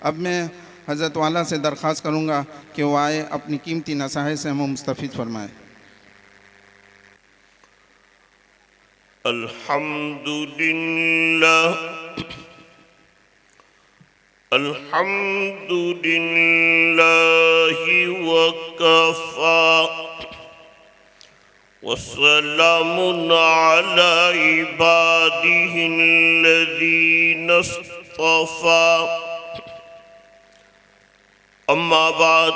اب میں حضرت والا سے درخواست کروں گا کہ وہ آئے اپنی قیمتی نصائح سے ہمیں مستفید فرمائے۔ الحمدللہ وکفا وسلام علی عباده الذین اصطفى اما بعد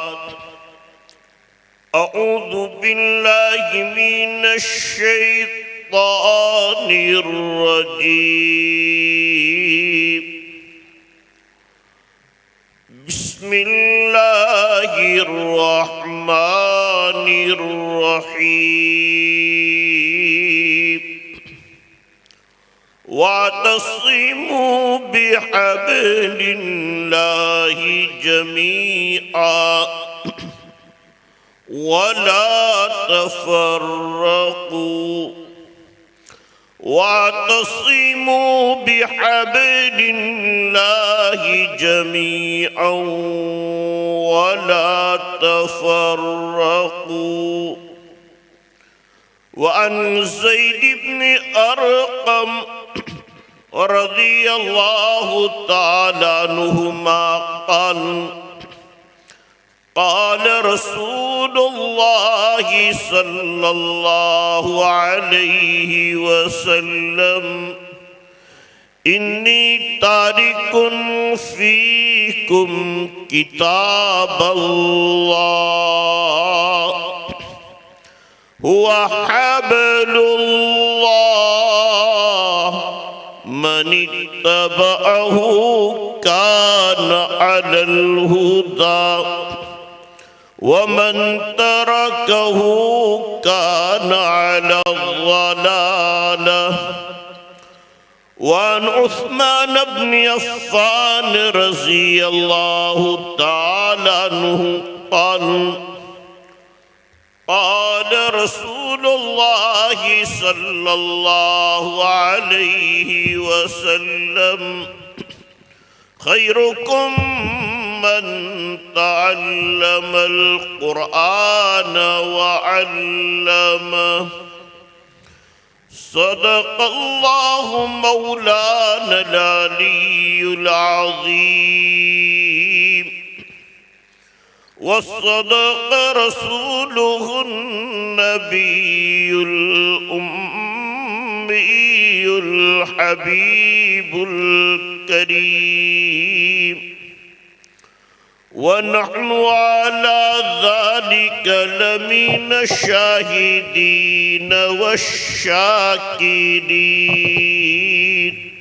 اعوذ باللہ من الشیطان الرجیم بسم اللہ الرحمن الرحیم واعتصموا بحبل اللہ جميعا ولا تفرقوا واعتصموا بحبل اللہ جميعا ولا تفرقوا وعن زید بن ارقم رضی اللہ تعالی عنہما قال رسول اللہ صلی اللہ علیہ وسلم انی تارک فیکم کتاب اللہ هو حبل اللہ من اتبعه كان على الهدى ومن تركه كان على الضلالة وعن عثمان بن عفان رضي الله تعالى عنه قال رسول الله صلى الله عليه وسلم خيركم من تعلم القرآن وعلمه صدق الله مولانا العلي العظيم وصدق رسوله النبي الأمي الحبيب الكريم ونحن على ذلك لمن الشاهدين والشاكرين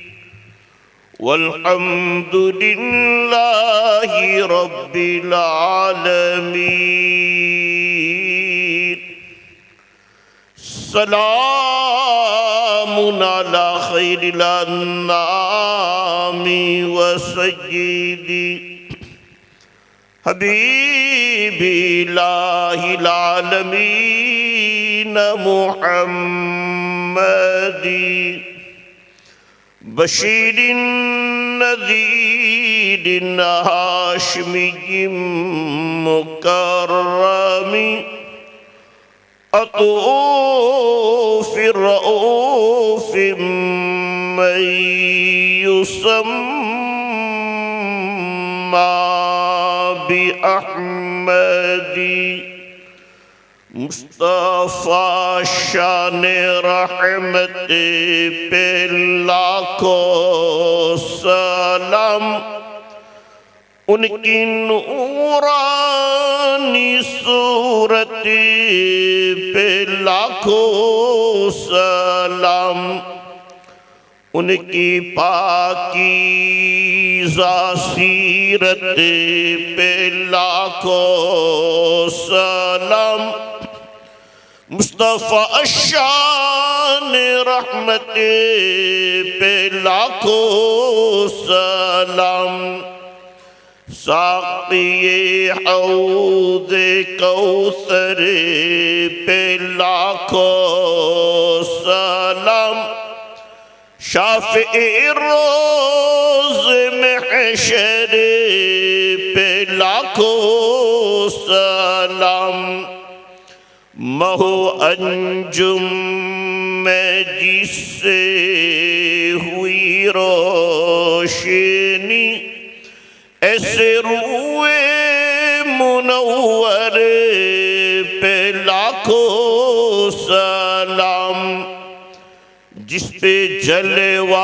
والحمد لله رب العالمين سلام على خير الأنام وسيدي حبيب الله العالمين محمد بشير نذير هاشمي مكرم أطوف الرؤوف من يسمى بأحمد مصطفیٰ شان رحمت پہ لاکھوں سلام ان کی نورانی صورت پہ لاکھوں سلام ان کی پاکیزہ سیرت پہ لاکھوں سلام مصطفیٰ شان رحمت پہ لاکھوں سلام ساقی حوض کوثر پہ لاکھوں سلام شافع روز محشر لاکھوں سلام مہو انجم میں جس سے ہوئی روشنی ایسے روئے منور پہ لاکھوں سلام جس پہ جلوہ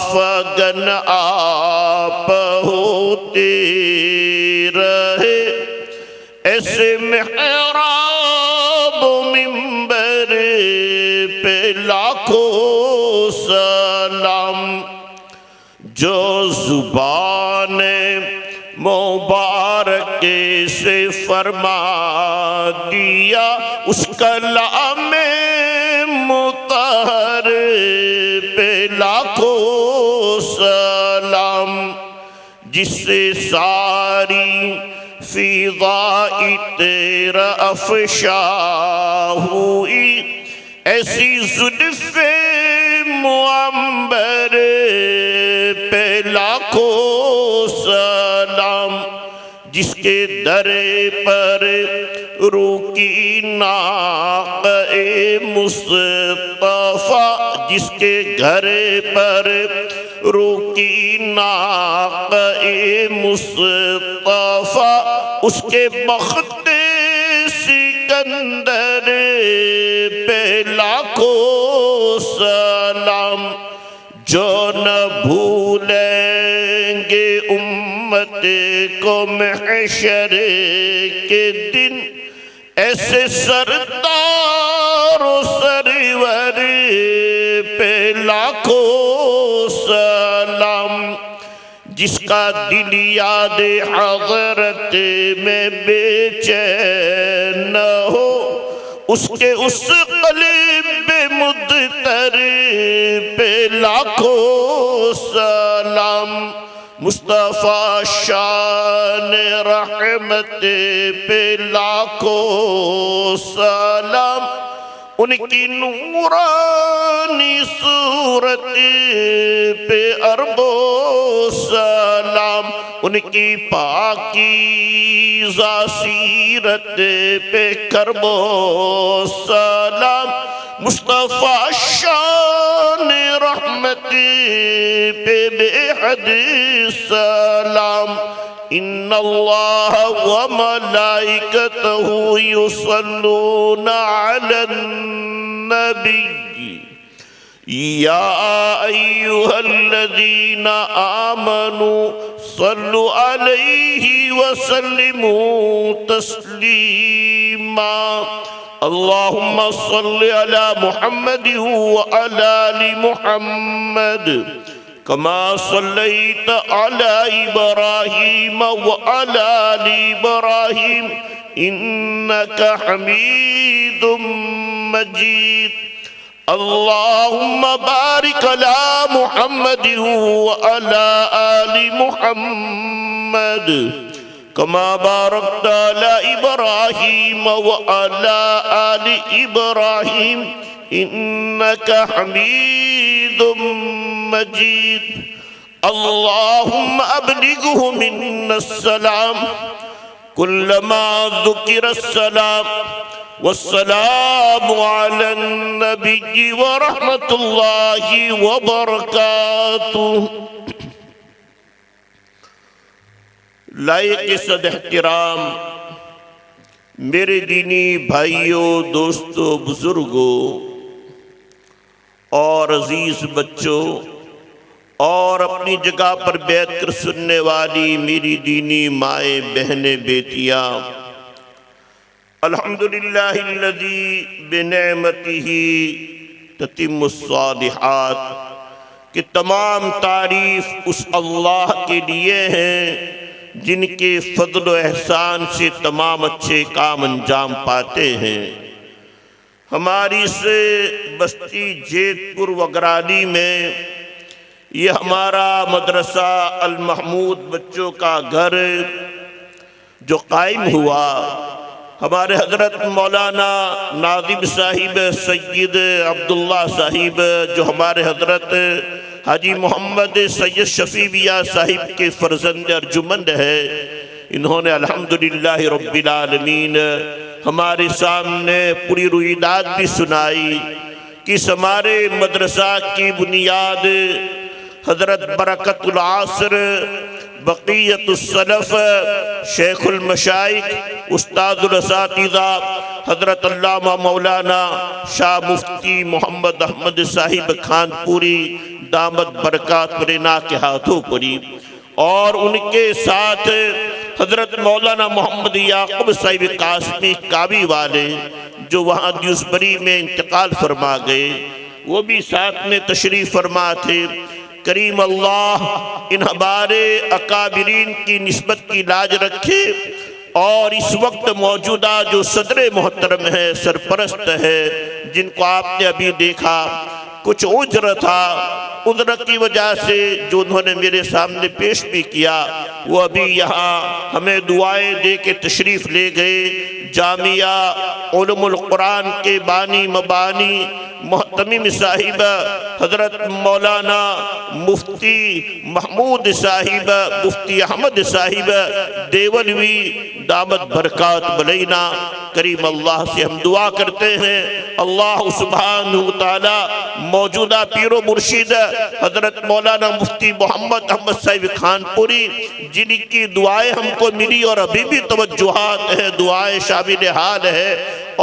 فگن آپ ہوتے رہے ایسے محراب و منبر پہ لاکھوں سلام جو زبان مبارک سے فرما دیا اس کلام مطہر پہ لاکھوں سلام جس سے ساری فضائی تیرا افشا ہوئی ایسی زلف معمبر پہ لاکھوں سلام جس کے در پر روکی ناقہ مصطفیٰ جس کے گھر پر روکی ناقہ مصطفیٰ اس کے بخت سکندر پہ لاکھوں سلام جو نہ بھولیں گے امت کو محشر کے دن ایسے سردار و سرور پہ لاکھوں سلام جس کا دل یاد حضرت میں بے چین نہ ہو اس کے اس قلب مدتر پہ لاکھوں سلام مصطفیٰ شان رحمت پہ لاکھوں سلام ان کی نورانی صورت پہ اربوں سلام ان کی پاکیزہ سیرت پہ کربوں سلام مصطفیٰ شان رحمت پہ بے حد سلام ان اللہ وملائکتہ یصلون علی النبی یا ایہا الذین آمنوا صلوا علیہ وسلموا تسلیما اللہم صل علی محمد وعلی آل محمد كما صليت على إبراهيم وعلى آل إبراهيم إنك حميد مجيد اللهم بارك على محمد وعلى آل محمد كما باركت على إبراهيم وعلى آل إبراهيم إنك حميد مجيد اللهم أبلغه منا السلام كلما ذكر السلام والسلام على النبي ورحمة الله وبركاته لائق صد احترام میرے دینی بھائیوں دوستوں بزرگوں اور عزیز بچوں اور اپنی جگہ پر بیٹھ کر سننے والی میری دینی مائیں بہنیں بیٹیاں الحمدللہ الذی بنعمتہ تتم الصالحات کہ تمام تعریف اس اللہ کے لیے ہیں جن کے فضل و احسان سے تمام اچھے کام انجام پاتے ہیں ہماری سے بستی جیت پور وگرالی میں یہ ہمارا مدرسہ المحمود بچوں کا گھر جو قائم ہوا ہمارے حضرت مولانا ناظم صاحب سید عبداللہ صاحب جو ہمارے حضرت حاجی محمد سید شفیع میاں صاحب کے فرزند ارجمند ہے انہوں نے الحمدللہ رب العالمین ہمارے سامنے پوری رویداد بھی سنائی کہ اس ہمارے مدرسہ کی بنیاد حضرت برکت العصر بقیت السلف شیخ المشائخ استاد الاساتذہ حضرت علامہ مولانا شاہ مفتی محمد احمد صاحب خان پوری دامت برکات پرینا کے ہاتھوں پری، اور ان کے ساتھ حضرت مولانا محمد یعقوب صاحب قاسمی کعبی والے جو وہاں دیوسبری میں انتقال فرما گئے، وہ بھی ساتھ میں تشریف فرما تھے۔ کریم اللہ ان ہمارے اکابرین کی نسبت کی لاج رکھے، اور اس وقت موجودہ جو صدر محترم ہے، سرپرست ہے، جن کو آپ نے ابھی دیکھا، کچھ عذر تھا، عذر کی وجہ سے جو انہوں نے میرے سامنے پیش بھی کیا، وہ ابھی یہاں ہمیں دعائیں دے کے تشریف لے گئے۔ جامعہ علوم القرآن کے بانی مبانی محتمم صاحب حضرت مولانا مفتی محمود صاحب مفتی احمد صاحب دیولوی دامت برکات بلینا، کریم اللہ سے ہم دعا کرتے ہیں اللہ سبحانہ وتعالی موجودہ پیر و مرشد حضرت مولانا مفتی محمد احمد صاحب خان پوری، جن کی دعائیں ہم کو ملی اور ابھی بھی توجہات ہیں، دعائیں شامل حال ہے،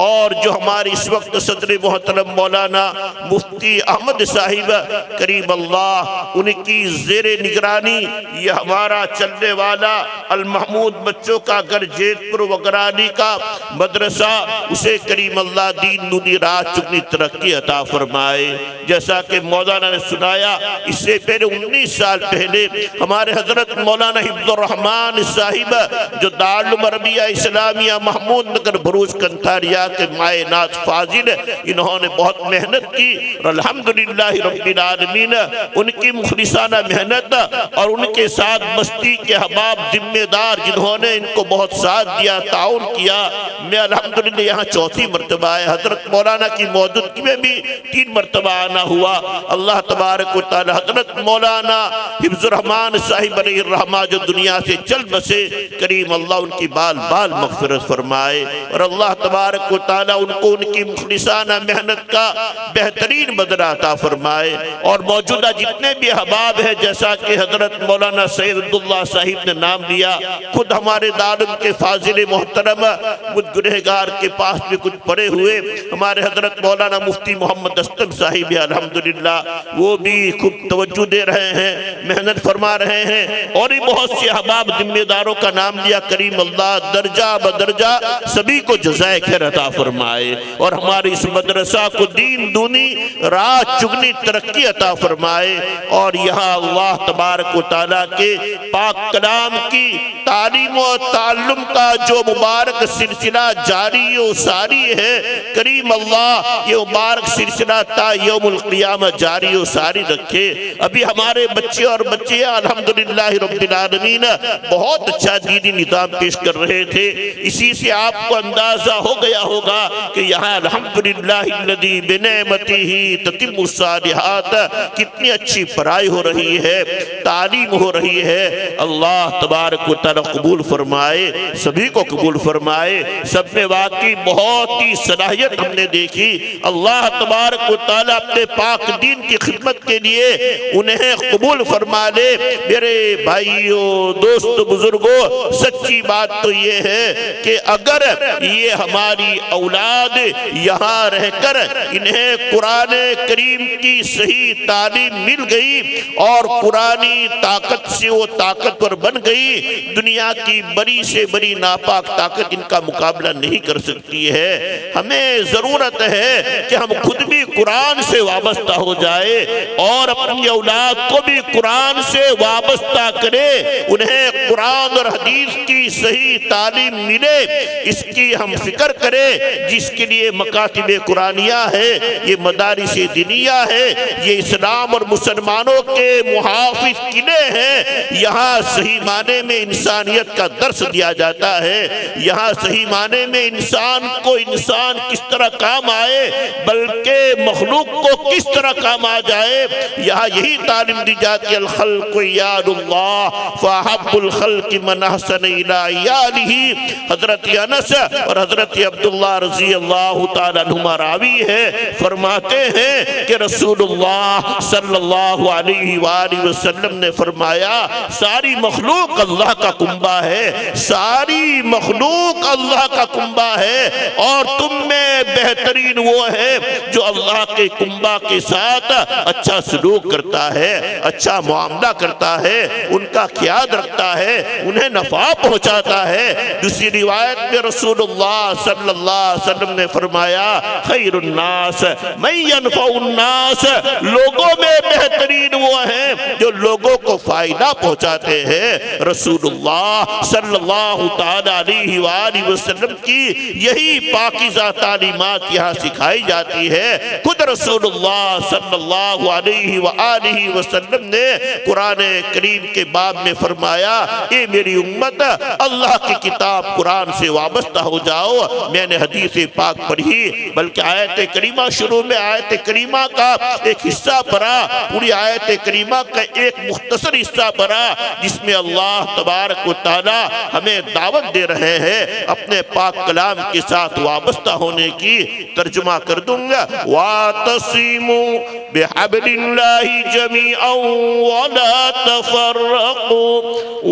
اور جو ہمارے اس وقت صدر محترم مولانا مفتی احمد صاحب، کریم اللہ ان کی زیر نگرانی یہ ہمارا چلنے والا المحمود بچوں کا گھر جیت پور وگرانی کا مدرسہ، اسے کریم اللہ دین دنیا رات چکنی ترقی عطا فرمائے۔ جیسا کہ مولانا نے سنایا، اس سے پہلے 19 سال پہلے ہمارے حضرت مولانا حفظ الرحمان صاحب جو دارالعلوم عربیہ اسلامیہ محمود نگر بھروچ کنتھاریا کے مائنات فاضل، انہوں نے بہت محنت کی، اور الحمدللہ رب العالمین ان کی مخلصانہ محنت اور ان کے ساتھ بستی کے احباب ذمہ دار جنہوں نے ان کو بہت ساتھ دیا، تعاون کیا۔ میں الحمدللہ یہاں چوتھی مرتبہ ہے، حضرت مولانا کی موجودگی میں بھی 3 مرتبہ آنا ہوا۔ اللہ تبارک و تعالی حضرت مولانا حفظ الرحمان صاحب علیہ الرحمہ جو دنیا سے چل بسے، کریم اللہ ان کی بال بال مغفرت فرمائے، اور اللہ تبارک و تعالی ان کو ان کی مخلصانہ محنت کا بہترین بدلہ عطا فرمائے۔ اور موجودہ جتنے بھی احباب ہیں، جیسا کہ حضرت مولانا سید عبداللہ صاحب نے نام لیا، خود ہمارے دارالعلوم کے فاضل محترم مجھ گنہگار کے پاس بھی کچھ پڑے ہوئے ہمارے حضرت مولانا مفتی محمد اسلم صاحب الحمدللہ، وہ بھی خوب توجہ دے رہے ہیں، محنت فرما رہے ہیں، اور بھی بہت سے احباب ذمہ داروں کا نام لیا، کریم اللہ درجہ بدرجہ سبھی کو جزائے خیر عطا فرمائے، اور ہمارے اس مدرسہ کو دین دونی رات چگنی ترقی عطا فرمائے، اور یہاں اللہ تبارک و تعالیٰ کے پاک کلام کی تعلیم و تعلم کا جو مبارک سلسلہ جاری و ساری ہے، کریم اللہ یہ مبارک سلسلہ تا یوم القیامہ جاری و ساری رکھے۔ ابھی ہمارے بچے اور بچیاں الحمدللہ رب العالمین بہت اچھا دینی نظام پیش کر رہے تھے، اسی سے آپ کو اندازہ ہو گیا ہوگا کہ یہاں الحمدللہ الذی بنعمتہ تتم الصالحات کتنی اچھی پڑھائی ہو رہی ہے، تعلیم ہو رہی ہے۔ اللہ تبارک و تعالی قبول فرمائے، سبھی کو قبول فرمائے۔ سب میں واقعی بہت ہی صلاحیت ہم نے دیکھی۔ اللہ تبارک و تعالی اپنے پاک دین کی خدمت کے لیے انہیں قبول فرما لے۔ میرے بھائیوں، دوست، بزرگوں، سچی بات تو یہ ہے کہ اگر یہ ہماری اولاد یہاں رہ کر انہیں قرآن کریم کی صحیح تعلیم مل گئی اور قرآنی طاقت سے وہ طاقتور بن گئی، دنیا کی بڑی سے بڑی ناپاک طاقت ان کا مقابلہ نہیں کر سکتی ہے۔ ہمیں ضرورت ہے کہ ہم خود بھی قرآن سے وابستہ ہو جائے اور اپنی اولاد کو بھی قرآن سے وابستہ کرے، انہیں قرآن اور حدیث کی صحیح تعلیم ملے، اس کی ہم فکر کریں۔ ہے جس کے لیے مکاتب قرآنیہ ہے، یہ مدارس دینیہ ہے، یہ اسلام اور مسلمانوں کے محافظ قلعے ہیں۔ یہاں صحیح معنی میں انسانیت کا درس دیا جاتا ہے، یہاں صحیح معنی میں انسان کو انسان کس طرح کام آئے بلکہ مخلوق کو کس طرح کام آ جائے، یہاں یہی تعلیم دی جاتی ہے۔ الخلق عیال اللہ فاحب الخلق من احسن الی عیالہ۔ حضرت انس اور حضرت عبداللہ رضی اللہ تعالیٰ عنہما راوی ہے، فرماتے ہیں کہ رسول اللہ صلی اللہ علیہ وآلہ وسلم نے فرمایا ساری مخلوق اللہ کا کنبہ ہے، ساری مخلوق اللہ کا کنبہ ہے، اور تم میں بہترین وہ ہے جو اللہ کے کنبہ کے ساتھ اچھا سلوک کرتا ہے، اچھا معاملہ کرتا ہے، ان کا خیال رکھتا ہے، انہیں نفع پہنچاتا ہے۔ دوسری روایت میں رسول اللہ صلی اللہ علیہ وسلم نے فرمایا خیر الناس من ینفع الناس، لوگوں میں بہترین وہ ہیں جو لوگوں کو فائدہ پہنچاتے ہیں۔ رسول اللہ صلی اللہ تعالی علیہ وآلہ وسلم کی یہی پاکیزہ تعلیمات یہاں سکھائی جاتی ہے۔ خود رسول اللہ صلی اللہ علیہ وآلہ وسلم نے قرآن کریم کے باب میں فرمایا اے میری امت اللہ کی کتاب قرآن سے وابستہ ہو جاؤ۔ میں نے حدیث پاک پڑھی بلکہ آیت کریمہ شروع میں آیت کریمہ کا ایک حصہ پڑھا، پوری آیت کریمہ کا ایک مختصر حصہ پڑھا جس میں اللہ تبارک و تعالی ہمیں دعوت دے رہے ہیں اپنے پاک کلام کے ساتھ وابستہ ہونے کی۔ ترجمہ کر دوں گا وَاعْتَصِمُوا بِحَبْلِ اللَّهِ جَمِيعًا وَلَا تَفَرَّقُوا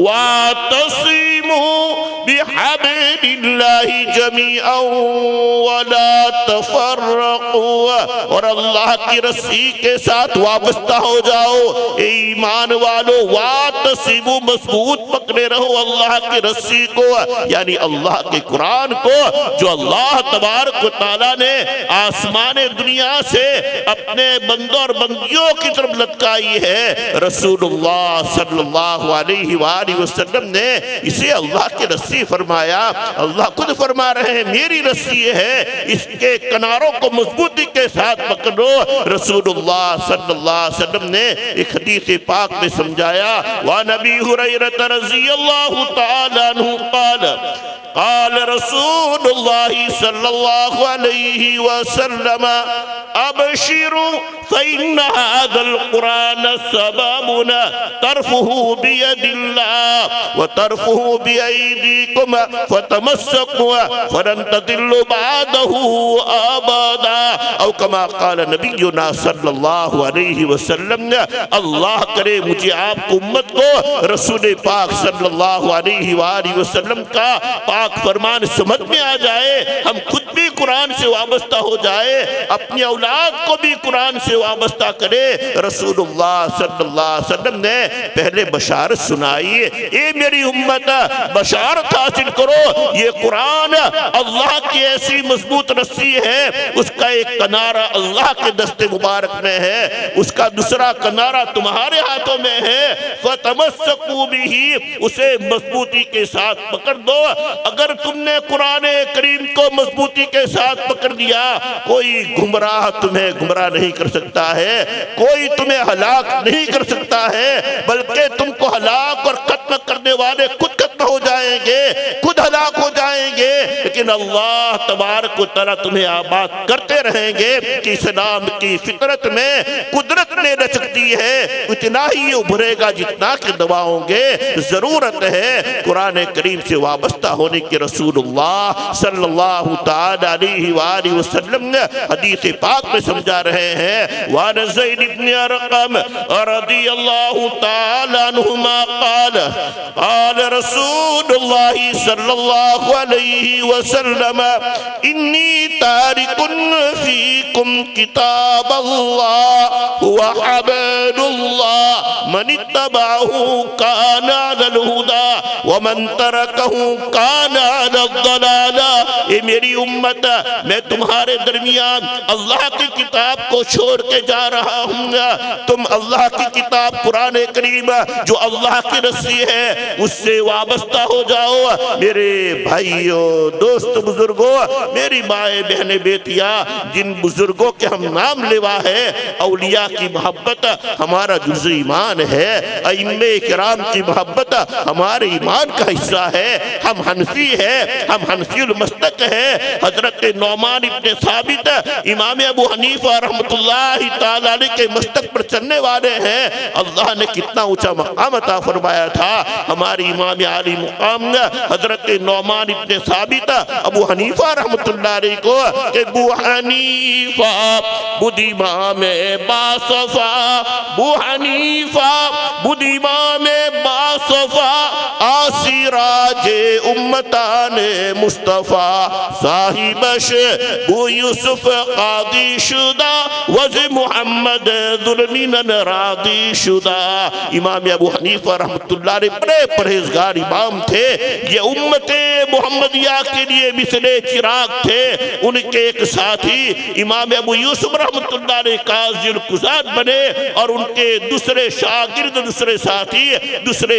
وَاعْتَصِمُوا بِحَبْلِ اللَّهِ جَمِيعًا وَلَا تَفَرَّقُوا، اور اللہ کی رسی کے ساتھ وابستہ ہو جاؤ۔ اے ایمان والو وَاعْتَصِمُوا، مضبوط پکڑے رہو اللہ کی رسی کو، یعنی اللہ کے قرآن کو جو اللہ تبارک و تعالیٰ نے آسمان دنیا سے اپنے بندوں اور بندیوں کی طرف لٹکائی ہے۔ رسول اللہ صلی اللہ علیہ وآلہ وسلم نے اسے اللہ کی رسی فرمایا۔ اللہ خود فرما رہے ہیں میری رسی ہے، اس کے کناروں کو مضبوطی کے ساتھ پکڑو۔ رسول اللہ صلی اللہ علیہ وسلم نے ایک حدیث پاک میں سمجھایا وعن ابی ہریرہ رضی اللہ تعالی عنہ قال قال رسول اللہ صلی اللہ علیہ وسلم ابشروا فإن هذا القرآن سبابنا ترفه بيد الله وترفه بأيديكم فتمسكوا فلن تضلوا بعده أبدا، او كما قال نبينا صلی اللہ علیہ وسلم۔ اللہ کرے مجھے آپ کو امت کو رسول پاک صلی اللہ علیہ وآلہ وسلم کا پاک فرمان سمجھ میں آ جائے، ہم خود بھی قرآن سے وابستہ ہو جائے، اپنی اولاد کو بھی قرآن سے وابستہ کرے۔ رسول اللہ صلی اللہ علیہ وسلم نے پہلے بشارت سنائی، اے میری امت بشارت حاصل کرو، یہ قرآن اللہ کی ایسی مضبوط رسی ہے، اس کا ایک کنارہ اللہ کے دست مبارک میں ہے، اس کا دوسرا کنارہ تمہارے ہاتھوں میں ہے۔ فَتَمَسَّقُوا بِهِ، اسے مضبوطی کے ساتھ پکڑ دو۔ اگر تم نے قرآن کریم کو مضبوطی کے ساتھ پکڑ دیا، کوئی گمراہ تمہیں گمراہ نہیں کر سکتا ہے، کوئی تمہیں ہلاک نہیں کر سکتا ہے، بلکہ تم کو ہلاک اور ختم کرنے والے خود ختم ہو جائیں گے، خود ہلاک ہو جائیں گے، لیکن اللہ تبارک و تعالیٰ تمہیں آباد کرتے رہیں گے کہ اسلام کی فطرت میں قدرت نے رچک دی ہے، اتنا ہی ابھرے گا جتنا کہ دباؤں گے۔ ضرورت ہے قرآن کریم سے وابستہ ہونے کی۔ رسول اللہ صلی اللہ تعالی علیہ وآلہ وسلم نے حدیث پاک میں سمجھا رہے ہیں وعن زید بن ارقم رضی اللہ تعالی عنہما قال قال رسول اللہ صلی اللہ علیہ وسلم انی تارک فیکم کتاب اللہ وحبل اللہ من اتبعہ کان علی الہدى ومن ترکہ کان علی الضلالہ۔ اے میری امت، میں تمہارے درمیان اللہ کی کتاب کو چھوڑ کے جا رہا ہوں، تم اللہ کی کتاب قرآن کریم جو اللہ کی رسی ہے اس سے وابستہ ہو جاؤ۔ میرے بھائیو دوست دوست بزرگوں، میری مائیں بہنیں بیٹیاں، جن بزرگوں کے ہم نام لیوا ہے، اولیاء کی محبت ہمارا جزء ایمان ہے، ائمہ کرام کی محبت ہمارے ایمان کا حصہ ہے۔ ہم حنفی ہے، ہم حنفی المسلک ہے۔ حضرت نعمان ابن ثابت امام ابو حنیفہ رحمت اللہ تعالی علیہ کے مسلک پر چلنے والے ہیں۔ اللہ نے کتنا اونچا مقام عطا فرمایا تھا ہماری امام عالی مقام حضرت نعمان ابن ثابت ابو حنیفہ رحمت اللہ علیہ کو کہ ابو حنیفہ بدھ امام باصفا، ابو حنیفہ بدھ امام باصفا، آسراج امتان مصطفیٰ، صاحبش بو یوسف قاضی شدہ، وز محمد ظلمین راضی شدہ۔ امام ابو حنیفہ رحمت اللہ علیہ بڑے پرہیزگار امام تھے، یہ امت محمدیہ کے لیے مثل چراغ تھے۔ ان کے ایک ساتھی امام ابو یوسف رحمت اللہ علیہ قاضی القضات بنے، اور ان کے دوسرے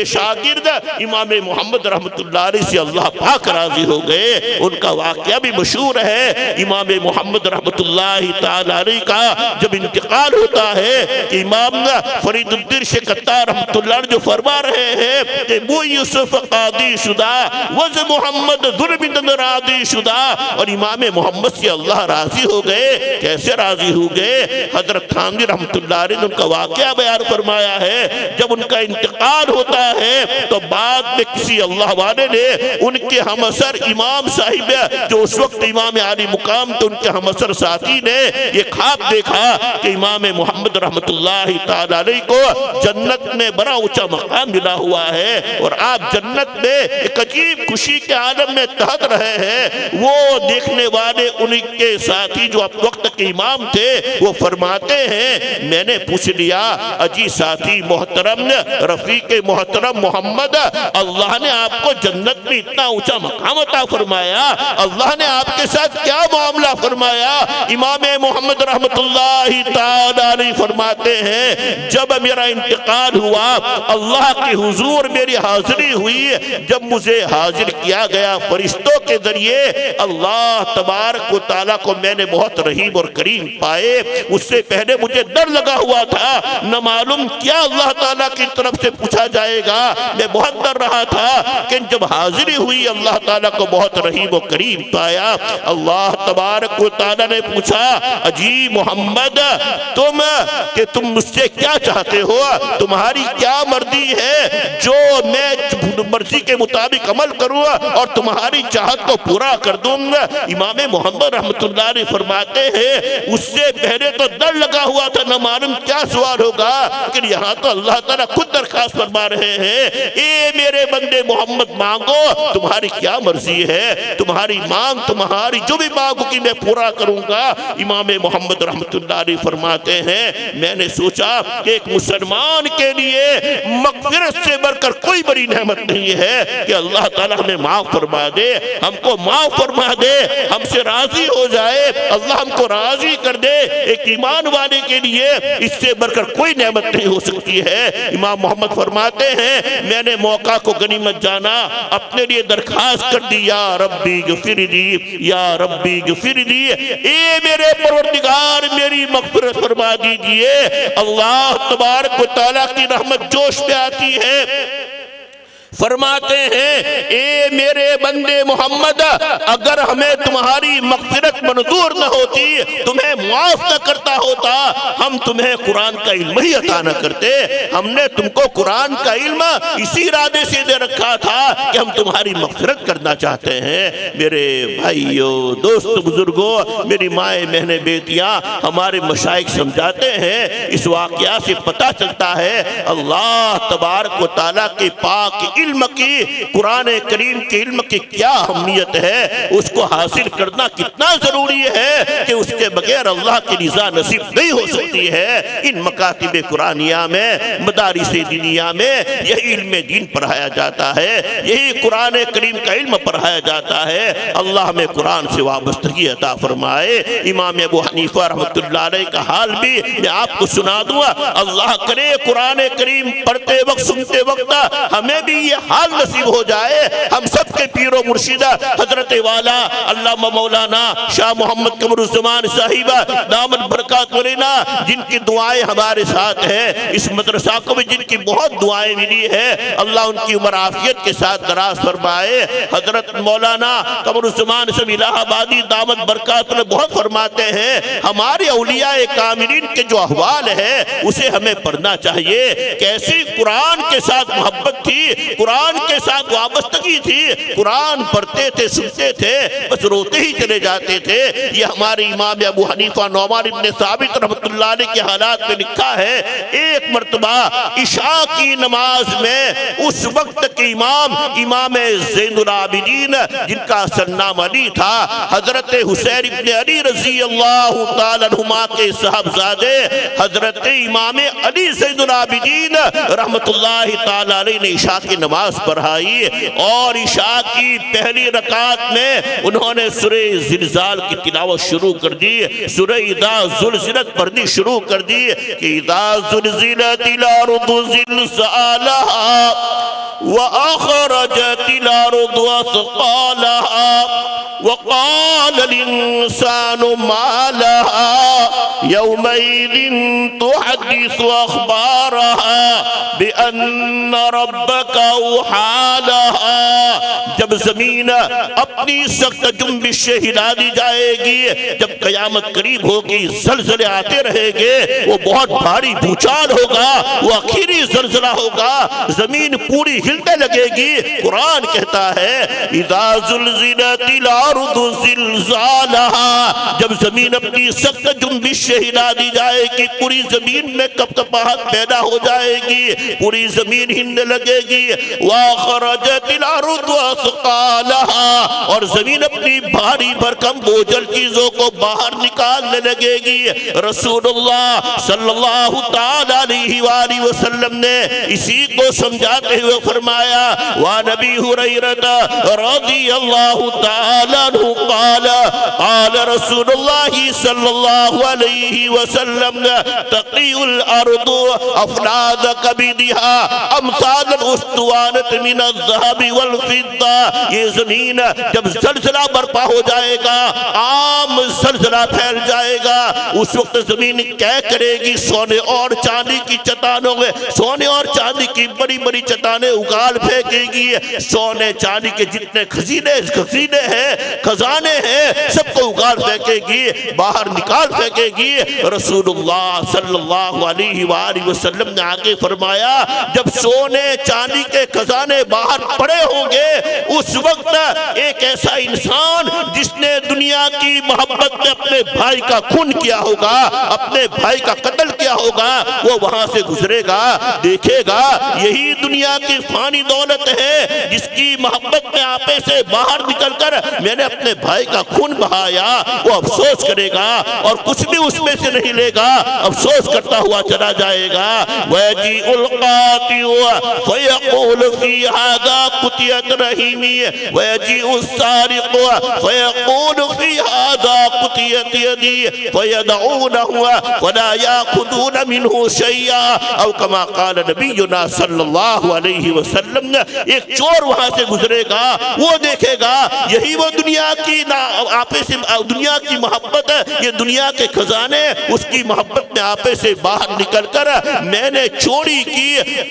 شاگرد امام محمد رحمت اللہ علیہ سے اللہ پاک راضی ہو گئے۔ ان کا واقعہ بھی مشہور ہے۔ امام محمد رحمت اللہ تعالی علیہ کا جب انتقال ہوتا ہے کہ امام فرید الدین شکتار رحمت اللہ علیہ جو فرما رہے ہیں کہ بو یوسف قاضی شدہ، وز محمد ظلم راضی شدہ، اور امام محمد سے اللہ راضی ہو گئے۔ کیسے راضی ہو گئے؟ حضرت تھانوی رحمت اللہ علیہ نے ان کا واقعہ بیان فرمایا ہے۔ جب ان کا انتقال ہوتا ہے تو بعد میں کسی اللہ والے نے ان کے ہم اثر امام صاحب جو اس وقت امام عالی مقام تو ان کے ہم اثر ساتھی نے یہ خواب دیکھا کہ امام محمد رحمت اللہ تعالی علیہ کو جنت میں بڑا اونچا مقام ملا ہوا ہے، اور آپ جنت میں ایک عجیب خوشی کے عالم میں تحت رہے ہیں۔ وہ دیکھنے والے ان کے ساتھی جو اب وقت کے امام تھے وہ فرماتے ہیں، میں نے پوچھ لیا اجی ساتھی محترم رفیق محترم محمد، اللہ نے آپ کو جنت میں اتنا اونچا مقام عطا فرمایا، اللہ نے آپ کے ساتھ کیا معاملہ فرمایا؟ امام محمد رحمت اللہ تعالی علیہ فرماتے ہیں، جب میرا انتقال ہوا اللہ کے حضور میری حاضری ہوئی، جب مجھے حاضر کیا گیا فرشتوں کے ذریعے، اللہ تبارک و تعالیٰ کو میں نے بہت رحیم اور کریم پائے۔ اس سے پہلے مجھے ڈر لگا ہوا تھا، نہ معلوم کیا اللہ تعالیٰ کی طرف سے پوچھا جائے گا، میں بہت ڈر رہا تھا، لیکن جب حاضری ہوئی اللہ تعالیٰ کو بہت رحیم و کریم پایا۔ اللہ تبارک و تعالیٰ نے پوچھا، اجی محمد تم مجھ سے کیا چاہتے ہو؟ تمہاری کیا مرضی ہے جو میں مرضی کے مطابق عمل کروں اور تمہاری چاہت کو پورا کر دوں گا؟ امام محمد رحمت اللہ علیہ فرماتے ہیں، اس سے پہلے تو ڈر لگا ہوا تھا، نہ معلوم کیا سوال ہوگا، لیکن یہاں تو اللہ تعالیٰ خود درخواست فرما رہے ہیں، اے میرے بندے محمد مانگو، تمہاری کیا مرضی ہے، تمہاری مانگ، تمہاری جو بھی مانگو کی میں پورا کروں گا۔ امام محمد رحمت اللہ علیہ فرماتے ہیں، میں نے سوچا کہ ایک مسلمان کے لیے مغفرت سے بڑھ کر کوئی بڑی نعمت نہیں ہے کہ اللہ تعالیٰ ہمیں معاف فرما دے، ہم کو معاف فرما دے، ہم سے راضی ہو جائے، اللہ ہم کو راضی کر دے۔ ایک ایمان والے کے لیے اس سے بڑھ کر کوئی نعمت نہیں ہو سکتی ہے۔ امام محمد فرماتے ہیں، میں نے موقع کو غنیمت جانا، اپنے لیے درخواست کر دی، یا ربی غفر لی، یا ربی غفر لی، اے میرے پروردگار میری مغفرت فرما دیجئے۔ اللہ تبارک و تعالیٰ کی رحمت جوش میں آتی ہے، فرماتے ہیں، اے میرے بندے محمد، اگر ہمیں تمہاری مغفرت منظور نہ ہوتی، تمہیں معاف نہ کرتا ہوتا، ہم تمہیں قرآن کا علم ہی عطا نہ کرتے۔ ہم نے تم کو قرآن کا علم اسی ارادے سے دے رکھا تھا کہ ہم تمہاری مغفرت کرنا چاہتے ہیں۔ میرے بھائیوں، دوست، بزرگوں، میری مائیں بہنیں بیٹیاں، ہمارے مشائخ سمجھاتے ہیں، اس واقعہ سے پتہ چلتا ہے اللہ تبارک و تعالیٰ کے پاک علم کی، قرآن کریم کے علم کی کیا اہمیت ہے، اس کو حاصل کرنا کتنا ضروری ہے کہ اس کے بغیر اللہ کی رضا نصیب نہیں ہو سکتی ہے۔ ان مکاتب قرآنیہ میں، مدارس دینیہ میں یہی علم دین پڑھایا جاتا ہے، یہی قرآن کریم کا علم پڑھایا جاتا ہے۔ اللہ ہمیں قرآن سے وابستگی عطا فرمائے۔ امام ابو حنیفہ رحمت اللہ علیہ کا حال بھی میں آپ کو سنا دوں، اللہ کرے قرآن کریم پڑھتے وقت، سنتے وقت ہمیں بھی یہ حال نصیب ہو جائے، ہم سب کے پیچھے پیر و مرشدہ حضرت والا علامہ مولانا شاہ محمد قمر الزمان صاحبہ دامت برکات مرینا، جن کی دعائیں ہمارے ساتھ ہیں، اس مدرسہ کو بھی جن کی بہت دعائیں ملی ہے، اللہ ان کی عمر عافیت کے ساتھ دراز فرمائے۔ حضرت مولانا قمر الزمان صاحب الہ آبادی دامت برکات میں بہت فرماتے ہیں ہمارے اولیاء کاملین کے جو احوال ہے اسے ہمیں پڑھنا چاہیے، کیسی قرآن کے ساتھ محبت تھی، قرآن کے ساتھ وابستگی تھی، قرآن پڑھتے تھے، سنتے تھے، بس روتے ہی چلے جاتے تھے۔ یہ ہمارے امام ابو حنیفہ نعمان ابن ثابت رحمۃ اللہ علیہ کے حالات میں لکھا ہے، ایک مرتبہ عشاء کی نماز میں اس وقت کے امام زین العابدین جن کا اصل نام علی تھا، حضرت حسین ابن علی رضی اللہ تعالیٰ عنہما کے صاحبزادے حضرت امام علی زین العابدین رحمت اللہ تعالیٰ علیہ نے عشاء کی نماز پڑھائی، اور عشاء کی پہلی رکعت میں انہوں نے سورہ زلزال کی تلاوت شروع کر دی، سورہ اذا زلزلت پڑھنی شروع کر دی کہ اذا زلزلت الارض زلزالها وأخرجت الأرض أثقالها وقال الإنسان ما لها يومئذ تحدث أخبارها بأن ربك أوحى لها۔ جب زمین اپنی سخت جنبش سے ہلا دی جائے گی، جب قیامت قریب ہوگی، زلزلے آتے رہیں گے، وہ بہت بھاری بھوچال ہوگا، وہ آخری زلزلہ ہوگا، زمین پوری ہلنے لگے گی۔ قرآن کہتا ہے اذا زلزلت الارض زلزالها، جب زمین اپنی سخت جنبش سے ہلا دی جائے گی، پوری زمین میں کپکپاہٹ پیدا ہو جائے گی، پوری زمین ہلنے لگے گی۔ وَأَخْرَجَتِ الْأَرْضُ أَثْقَالَهَا، اور زمین اپنی بھاری بھرکم بوجھل چیزوں کو باہر نکالنے لگے گی۔ رسول اللہ صلی اللہ تعالیٰ علیہ وآلہ وسلم نے اسی کو سمجھاتے ہوئے فرمایا، وَعَنْ أَبِي هُرَيْرَةَ رضی اللہ تعالیٰ عنہ قال قال رسول اللہ صلی اللہ علیہ وسلم تقی الارض افناد کبدها امثال الاسطوانة من الذهب والفضة، یہ زمین جب زلزلہ برپا ہو جائے گا، عام زلزلہ پھیل جائے گا، اس وقت زمین کیا کرے گی؟ سونے اور چاندی کی چٹانوں میں سونے اور چاندی کی بڑی بڑی چٹانیں اگال پھینکے گی، سونے چاندی کے جتنے خزینے ہیں، خزانے ہیں، سب کو اگال پھینکے گی، باہر نکال پھینکے گی۔ رسول اللہ صلی اللہ علیہ وآلہ وسلم نے آگے فرمایا، جب سونے چاندی کے خزانے باہر پڑے ہوں گے، اس وقت ایک ایسا انسان جس نے دنیا کی محبت میں اپنے بھائی کا خون کیا ہوگا، اپنے بھائی کا قتل کیا ہوگا، وہ وہاں سے گزرے گا، دیکھے گا یہی دنیا کی فانی دولت ہے جس کی محبت میں آپے سے باہر نکل کر میں نے اپنے بھائی کا خون بہایا، وہ افسوس کرے گا اور کچھ بھی اس میں سے نہیں لے گا، افسوس کرتا ہوا چلا جائے گا۔ وَيَجِئُ الْقَاطِعُ فَيَقُولُ فِي هَذَا قُطِعَتْ رَحِيمِي وَيَجِئُ السَّارِقُ فَيَقُولُ فِي هَذَا قُطِعَتْ يَدِي فَيَدْعُونَهُ وَلَا يَأْخُذُونَ مِنْهُ شَيْئًا أو كما قال نبینا صلی اللہ علیہ وسلم۔ ایک چور وہاں سے گزرے گا، وہ دیکھے گا یہی وہ دنیا کی آپے سے دنیا کی محبت ہے، یہ دنیا کے خزانے اس کی محبت میں آپے سے باہر نکل کر میں نے چوری کی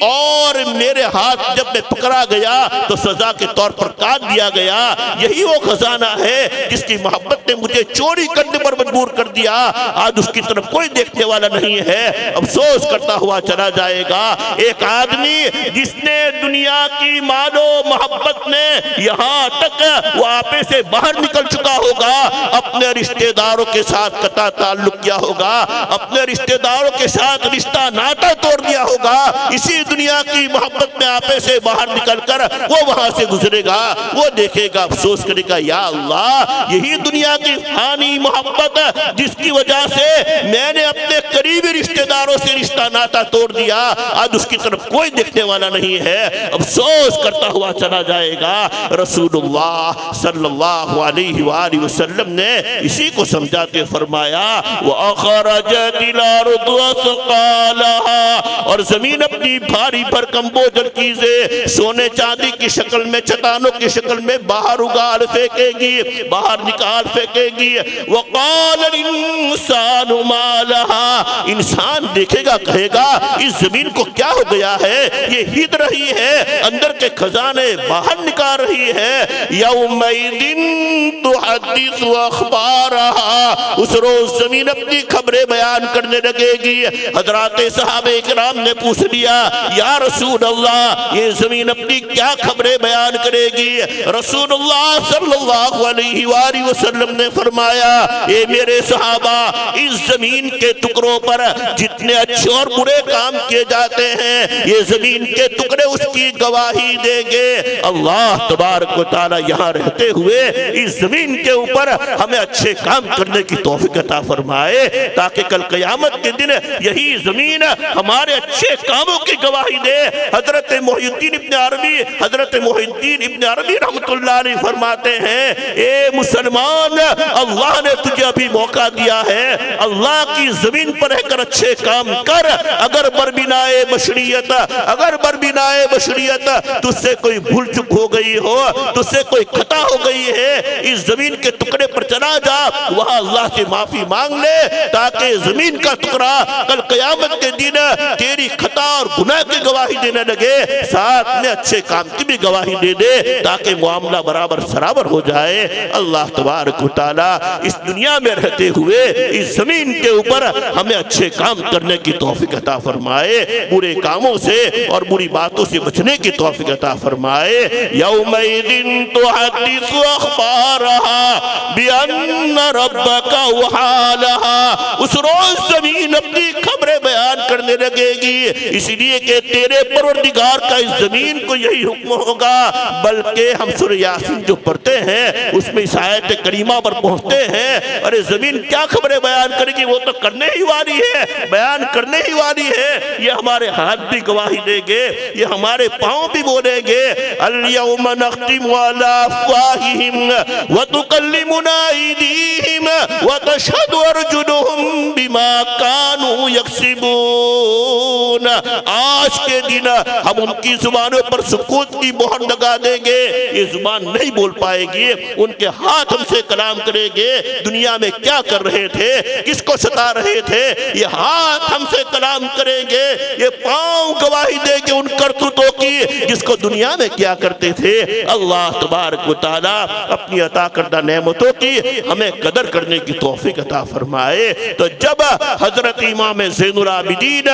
اور میرے ہاتھ جب میں پکڑا گیا تو سزا کے طور پر کاٹ دیا گیا، یہی وہ خزانہ ہے جس کی محبت نے مجھے چوری کرنے پر مجبور کر دیا، آج اس کی طرف کوئی دیکھنے والا نہیں ہے، افسوس کرتا ہوا چلا جائے گا۔ ایک آدمی جس نے دنیا کی مال و محبت میں یہاں تک وہ آپے سے باہر نکل چکا ہوگا، اپنے رشتہ داروں کے ساتھ قطع تعلق کیا ہوگا، اپنے رشتہ داروں کے ساتھ رشتہ ناتا توڑ دیا ہوگا، اسی دنیا کی محبت میں آپے سے باہر نکل کر وہ وہاں سے گزرے گا، وہ دیکھے گا، افسوس کرے گا، یا اللہ یہی دنیا کی فانی محبت جس کی وجہ سے میں نے اپنے قریبی رشتہ داروں سے رشتہ ناتا توڑ دیا، آج اس کی طرف کوئی دیکھنے والا نہیں ہے، افسوس کرتا ہوا چلا جائے گا۔ رسول اللہ صلی اللہ علیہ وآلہ وسلم نے اسی کو سمجھاتے فرمایا وَأَخْرَجَتِ الْأَرْضُ أَثْقَالَهَا، اور زمین اپنی بھاری بھرکم بوجھل چیزیں سونے چاندی کی شکل میں، چٹانوں کی شکل میں باہر اگال پھینکے گی، باہر نکال پھینکے گی۔ وَقَالَ الْإِنسَانُ مَا لَهَا، انسان دیکھے گا کہے گا اس زمین کو کیا ہو گیا ہے، یہ ہت رہی ہے، اندر کے خزانے باہر نکال رہی ہے۔ یومئذ تحدث اخبارها، اس روز زمین اپنی خبریں بیان کرنے لگے گی۔ حضرات صحابہ کرام نے پوچھ لیا یا رسول اللہ یہ زمین اپنی کیا خبریں بیان کرے گی؟ رسول اللہ صلی اللہ علیہ وآلہ وسلم نے فرمایا اے میرے صحابہ، اس زمین کے ٹکڑوں پر جتنے اچھے اور برے کام کیے جاتے ہیں یہ زمین کے ٹکڑے اس کی گواہی دیں گے۔ اللہ تبارک و تعالی یہاں رہتے ہوئے اس زمین کے اوپر ہمیں اچھے کام کرنے کی توفیق عطا فرمائے، تاکہ کل قیامت کے دن یہی زمین ہمارے اچھے کاموں کی گواہی دے۔ حضرت محی الدین ابن عربی رحمت اللہ علیہ فرماتے ہیں اے مسلمان، اللہ نے تجھے ابھی موقع دیا ہے، اللہ کی زمین پر رہ کر اچھے کام کر۔ اگر بربنائے بشریت تجھ سے کوئی بھول چک ہو گئی ہو، تجھ سے کوئی خطا ہو گئی ہے، اس زمین کے ٹکڑے پر چلا جا، وہاں اللہ سے معافی مانگ لے، تاکہ زمین کا ٹکڑا کل قیامت کے دن تیری خطا اور گناہ کی گواہی دینے لگے، ساتھ میں اچھے کام کی بھی گواہی دے دے، تاکہ معاملہ برابر سرابر ہو جائے۔ اللہ تبارک و تعالی اس دنیا میں رہتے ہوئے اس زمین کے اوپر ہمیں اچھے کام کرنے کی توفیق عطا فرمائے، برے کاموں سے اور بری باتوں سے بچنے کی توفیق عطا فرمائے۔ یومئذ تحدث اخبارها بأن ربك اوحى لها، اس روز زمین اپنی خبریں بیان کرنے لگے گی، اس لیے کہ تیرے پروردگار کا اس زمین کو یہی حکم ہوگا۔ بلکہ ہم سورہ یاسین جو پڑھتے ہیں اس میں اس آیت کریمہ پر پہنچتے ہیں، ارے زمین کیا خبریں بیان کرے گی، وہ تو کرنے ہی والی ہے، بیان کرنے ہی والی ہے۔ یہ ہمارے ہاتھ بھی گواہی دیں گے، یہ ہمارے پاؤں بھی بولیں گے اليوم نختم على افواههم وتكلمنا ايديهم وتشهد ارجلهم بما كانوا يكسبون، آج کے دن ہم ان کی زبانوں پر سکوت کی مہر لگا دیں گے، یہ زبان نہیں بول پائے گی، ان کے ہاتھ ہم سے کلام کریں گے دنیا میں کیا کر رہے تھے، کس کو ستا رہے تھے، یہ ہاتھ ہم سے کلام کریں گے، یہ پاؤں گواہی دیں گے ان کرتوتوں کی جس کو دنیا میں کیا کرتے تھے۔ اللہ تبارک و تعالی اپنی عطا کردہ نعمتوں کی ہمیں قدر کرنے کی توفیق عطا فرمائے۔ تو جب حضرت امام زین العابدین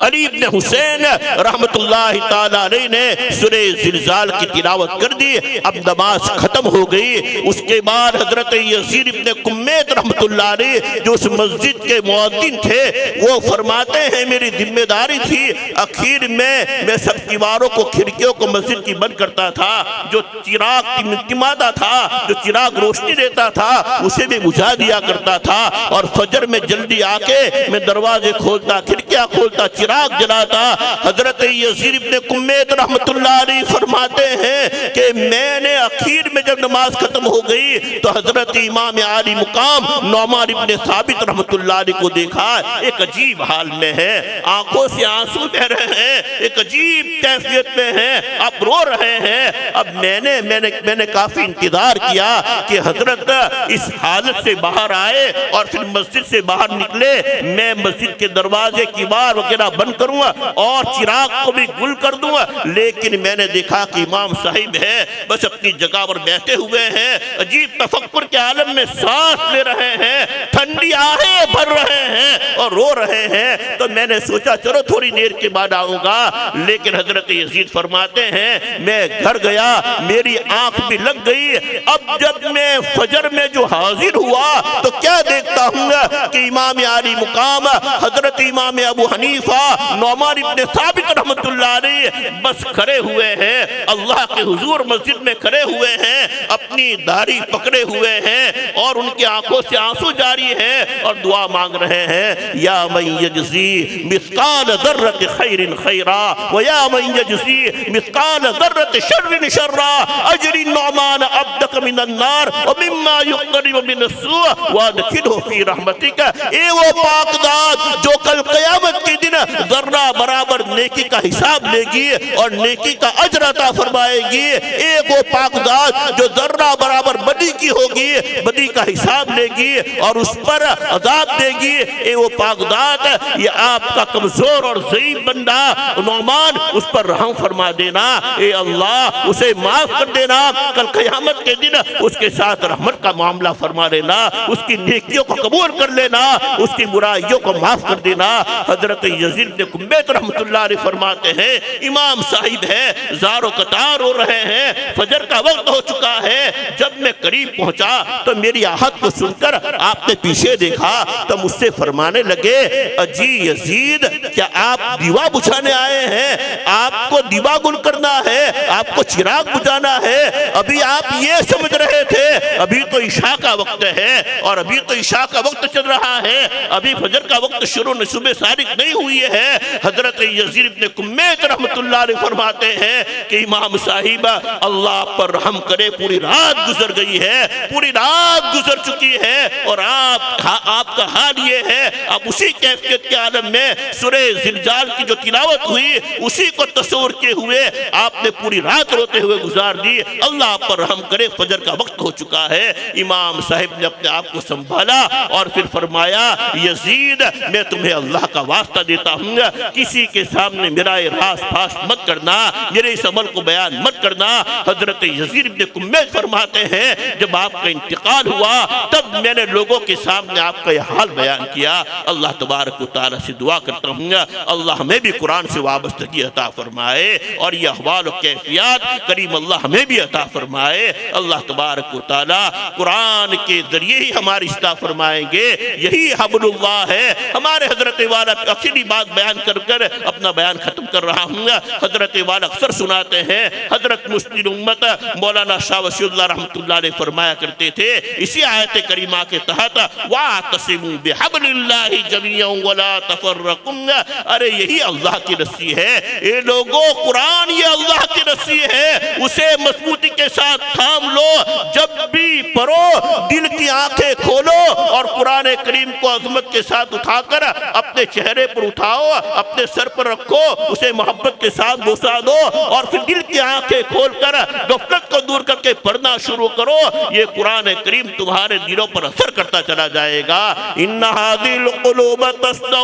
علی ابن حسین رحمت اللہ تعالی علیہ نے سورہ زلزال کی تلاوت کر دی، اب نماز ختم ہو گئی۔ اس کے بعد حضرت یزید ابن کمیت رحمت اللہ علیہ جو اس مسجد کے مؤذن تھے وہ فرماتے ہیں میری ذمہ داری تھی اخیر میں سب دیواروں کو کھڑکیوں کو مسجد کی بند کرتا تھا، جو چراغ ٹمٹماتا تھا، جو چراغ روشنی دیتا تھا اسے بھی بجھا دیا کرتا تھا، اور فجر میں جلدی آ کے میں دروازے کھولتا، کھڑکیاں کھولتا، چراغ جلاتا۔ حضرت یزید ابن کمیت رحمت اللہ علیہ فرماتے ہیں کہ میں نے اخیر میں جب نماز ختم ہو گئی تو حضرت امام عالی مقام نعمان ابن ثابت رحمت اللہ علیہ کو دیکھا، ایک عجیب حال میں ہے، آنکھوں سے آنسو بہ رہے ہیں، ایک عجیب کیفیت میں ہیں، اب رو رہے ہیں۔ اب میں نے کافی انتظار کیا کہ حضرت اس حالت سے باہر آئے اور پھر مسجد سے باہر نکلے، میں مسجد کے دروازے کی بار وغیرہ بند کروں اور چراغ کو بھی گل کر دوں، لیکن میں نے دیکھا کہ امام صاحب ہے بس اپنی جگہ پر بیٹھے ہوئے ہیں، عجیب تفکر کے عالم میں سانس لے رہے ہیں، ٹھنڈی آہیں بھر رہے ہیں اور رو رہے ہیں۔ تو میں نے سوچا چلو تھوڑی دیر کے بعد آؤں گا، لیکن حضرت یزید فرماتے ہیں میں گھر گیا میری آنکھ بھی لگ گئی. اب جب میں فجر میں جو حاضر ہوا تو کیا دیکھتا ہوں کہ امام عالی مقام حضرت امام ابو حنیفہ نعمان ابن ثابت رحمت اللہ علیہ بس کھڑے ہوئے ہیں, اللہ کے حضور مسجد میں کھڑے ہوئے ہیں, اپنی داڑھی پکڑے ہوئے ہیں اور ان کی آنکھوں سے آنسو جاری ہیں اور دعا مانگ رہے ہیں, یا من یجزی مثقال ذرۃ خیر خیرا ویا من یجزی مثقال ذرۃ شر شرا اجر النعمان عبدک من النار ومما یقرب من السوء وادخلہ فی رحمتک. اے وہ پاک ذات جو کل قیامت کے دن ذرہ برابر نیکی کا حساب لے گی اور نیکی کا اجر عطا فرمائے گی, ایک وہ پاک ذات جو ذرہ برابر بدی کی ہوگی بدی کا حساب لے گی اور اس پر عذاب دے گی. اے وہ پاک ذات, یہ آپ کا کمزور اور ضعیف بندہ نعمان, اس پر رحم فرما دینا. اے اللہ اسے معاف کر دینا, کل قیامت کے دن اس کے ساتھ رحمت کا معاملہ فرما لینا, اس کی نیکیوں کو قبول کر لینا, اس کی برائیوں کو معاف کر دینا. حضرت یزید بن کمیت رحمت اللہ علیہ فرماتے ہیں, امام صاحب ہے, زار و قطار ہو رہے ہیں, فجر کا وقت ہو چکا ہے. جب میں قریب پہنچا تو میری آہت کو سن کر آپ نے پیچھے دیکھا تو مجھ سے فرمانے لگے, اجی یزید کیا آپ دیوا بجھانے آئے ہیں؟ آپ کو دیوا گل کرنا ہے, آپ کو چراغ بجھانا ہے. ابھی آپ یہ سمجھ رہے تھے ابھی تو عشاء کا وقت ہے اور ابھی تو عشاء کا وقت چل رہا ہے, ابھی فجر کا وقت شروع صبح صادق نہیں ہوئی ہے. حضرت یزید بن کمیت رحمت اللہ علیہ فرماتے ہیں کہ امام صاحب اللہ پر رحم کرے, پوری رات گزر گئی ہے, پوری رات گزر چکی ہے اور آپ کا حال یہ ہے, آپ اسی کیفیت کے عالم میں سورہ زلزال کی جو تلاوت ہوئی اسی کو تصور کے ہوئے آپ نے پوری رات روتے ہوئے گزار دی. اللہ آپ پر رحم کرے, فجر کا وقت ہو چکا ہے. امام صاحب نے اپنے آپ کو سنبھالا اور پھر فرمایا, یزید میں تمہیں اللہ کا واسطہ دیتا ہوں, کسی کے سامنے میرا راز پاس مت کرنا, میرے اس عمل کو بیان مت کرنا. حضرت یزید بن کمیت فرماتے ہیں, جب آپ کا انتقال ہوا تب میں نے لوگوں کے سامنے آپ کا یہ حال بیان کیا. اللہ تبارک و تعالی سے دعا کرتا ہوں اللہ ہمیں بھی قرآن سے وابستگی عطا فرمائے اور یہ احوال و کیفیات کریم اللہ ہمیں بھی عطا فرمائے. اللہ تبارک و تعالی قرآن کے ذریعے ہی ہماری اصلاح فرمائیں گے, یہی حبل اللہ ہے. ہمارے حضرت والا اخیری بات بیان کر کر اپنا بیان ختم کر رہا ہوں. حضرت والا اکثر سناتے ہیں, حضرت مسلم امت مولانا شاہ وصی اللہ رحمت اللہ علیہ فرمایا کرتے تھے اسی آیت کریمہ کے تحت, وَاعْتَصِمُوا بِحَبْلِ اللَّهِ جَمِيعًا وَلَا تَفَرَّقُوا. ارے یہی اللہ کی رسی ہے. اے لوگوں, قرآن یہ اللہ کی رسی ہے, اسے مضبوطی کے ساتھ تھام لو, جب بھی پڑھو دل کی آنکھیں کھولو اور قرآن کریم کو عظمت کے ساتھ اٹھا کر اپنے چہرے پر اٹھاؤ, اپنے سر پر رکھو, اسے محبت کے ساتھ بوسا دو اور پھر دل کی آنکھیں کھول کر غفلت کو دور کر کے پڑھنا شروع کرو. یہ قرآن کریم تمہارے دلوں پر اثر کرتا چلا جائے گا. ان هذه القلوب تصدع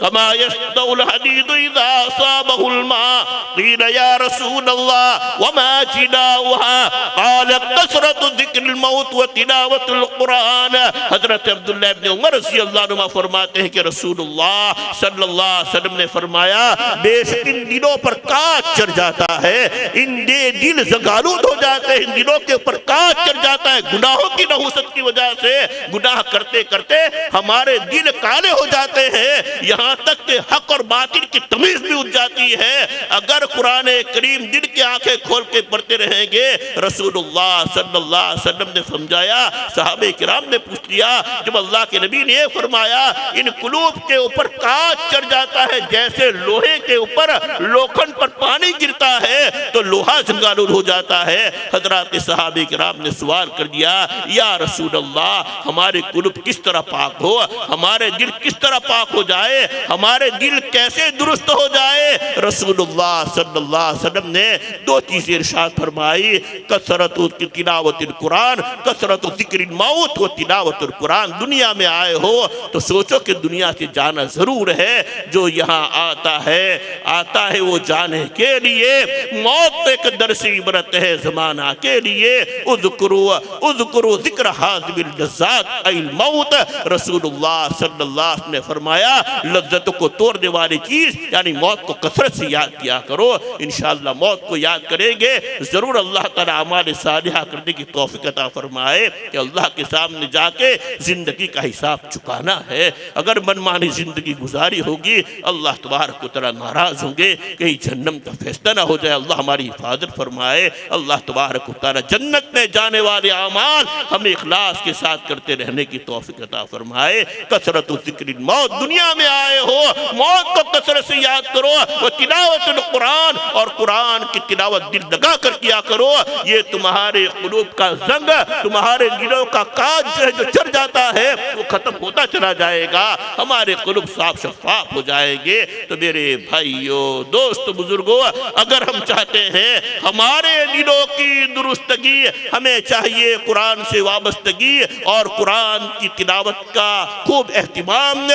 كما يصدع الحديد اذا اصابه الماء قيل يا رسول الله وما جداؤها قال كثرة ذكر الموت وتلاوة القرآن. حضرت عبداللہ ابن عمر رضی اللہ عنہ فرماتے ہیں کہ رسول اللہ صلی اللہ علیہ وسلم نے فرمایا, بے شک ان دلوں پر کانچ چڑھ جاتا ہے, ان دل زنگالود ہو جاتے ہیں, ان دلوں کے اوپر کانچ چڑھ جاتا ہے گناہوں کی نحوست کی وجہ سے. گناہ کرتے کرتے ہمارے دل کالے ہو جاتے ہیں, یہاں تک کہ حق اور باطل کی تمیز بھی اٹھ جاتی ہے. اگر قرآن کریم دل کی آنکھیں کھول کے پڑھتے رہیں گے, رسول اللہ صلی اللہ علیہ وسلم نے سمجھایا, صحابہ کرام نے پوچھ لیا, جب اللہ کے نبی نے یہ فرمایا ان قلوب کے اوپر کانچ چڑھ جاتا ہے جیسے لوہے کے اوپر لوکھنڈ پر پانی گرتا ہے تو لوہا زنگالود ہو جاتا ہے. حضرات صحابہ کرام نے سوال کر دیا, یا رسول اللہ ہمارے قلوب کس طرح پاک ہو, ہمارے دل کس طرح پاک ہو جائے, ہمارے دل کیسے درست ہو جائے؟ رسول اللہ صلی اللہ علیہ وسلم نے دو چیزیں ارشاد فرمائی, کثرت تلاوت القرآن, کثرت ذکر الموت. الموت و تلاوت القرآن. دنیا میں آئے ہو تو سوچو کہ دنیا سے جانا ضرور ہے. جو یہاں آتا ہے وہ جانے کے لیے. موت ایک درس عبرت ہے زمانہ کے لیے. اذکروا ذکر حاضب اللذات ای الموت. رسول اللہ صلی اللہ علیہ وسلم نے فرمایا لذتوں کو توڑنے والی چیز یعنی موت کو کثرت سے یاد کیا کرو. انشاءاللہ موت کو یاد کریں گے ضرور اللہ تعالی اعمال صالحہ کرنے کی توفیق عطا فرمائے کہ اللہ کے سامنے جا کے زندگی کا حساب چکانا ہے. اگر منمانی زندگی گزاری ہوگی اللہ تبارک و تعالی ناراض ہوں گے. کہیں جہنم کا فیصلہ نہ ہو جائے. اللہ ہماری حفاظت فرمائے. اللہ تبارک و تعالی جنت میں جانے والے اعمال ہمیں اخلاص کے ساتھ کرتے رہنے کی توفیق عطا فرمائے. کثرت ذکر الموت. دنیا میں آئے ہو موت کو کثرت سے یاد کرو. وہ تلاوت القرآن اور قرآن کی تلاوت دل لگا کر کیا کرو. یہ تمہارے قلوب کا زنگ تمہارے دلوں کا کاج جو چڑھ جاتا ہے وہ ختم ہوتا چلا جائے گا. ہمارے قلوب صاف شفاف ہو جائے گے. تو میرے بھائیوں دوست بزرگوں اگر ہم چاہتے ہیں ہمارے دلوں کی درستگی ہمیں چاہیے قرآن سے وابستگی اور قرآن کی تلاوت کا خوب اہتمام.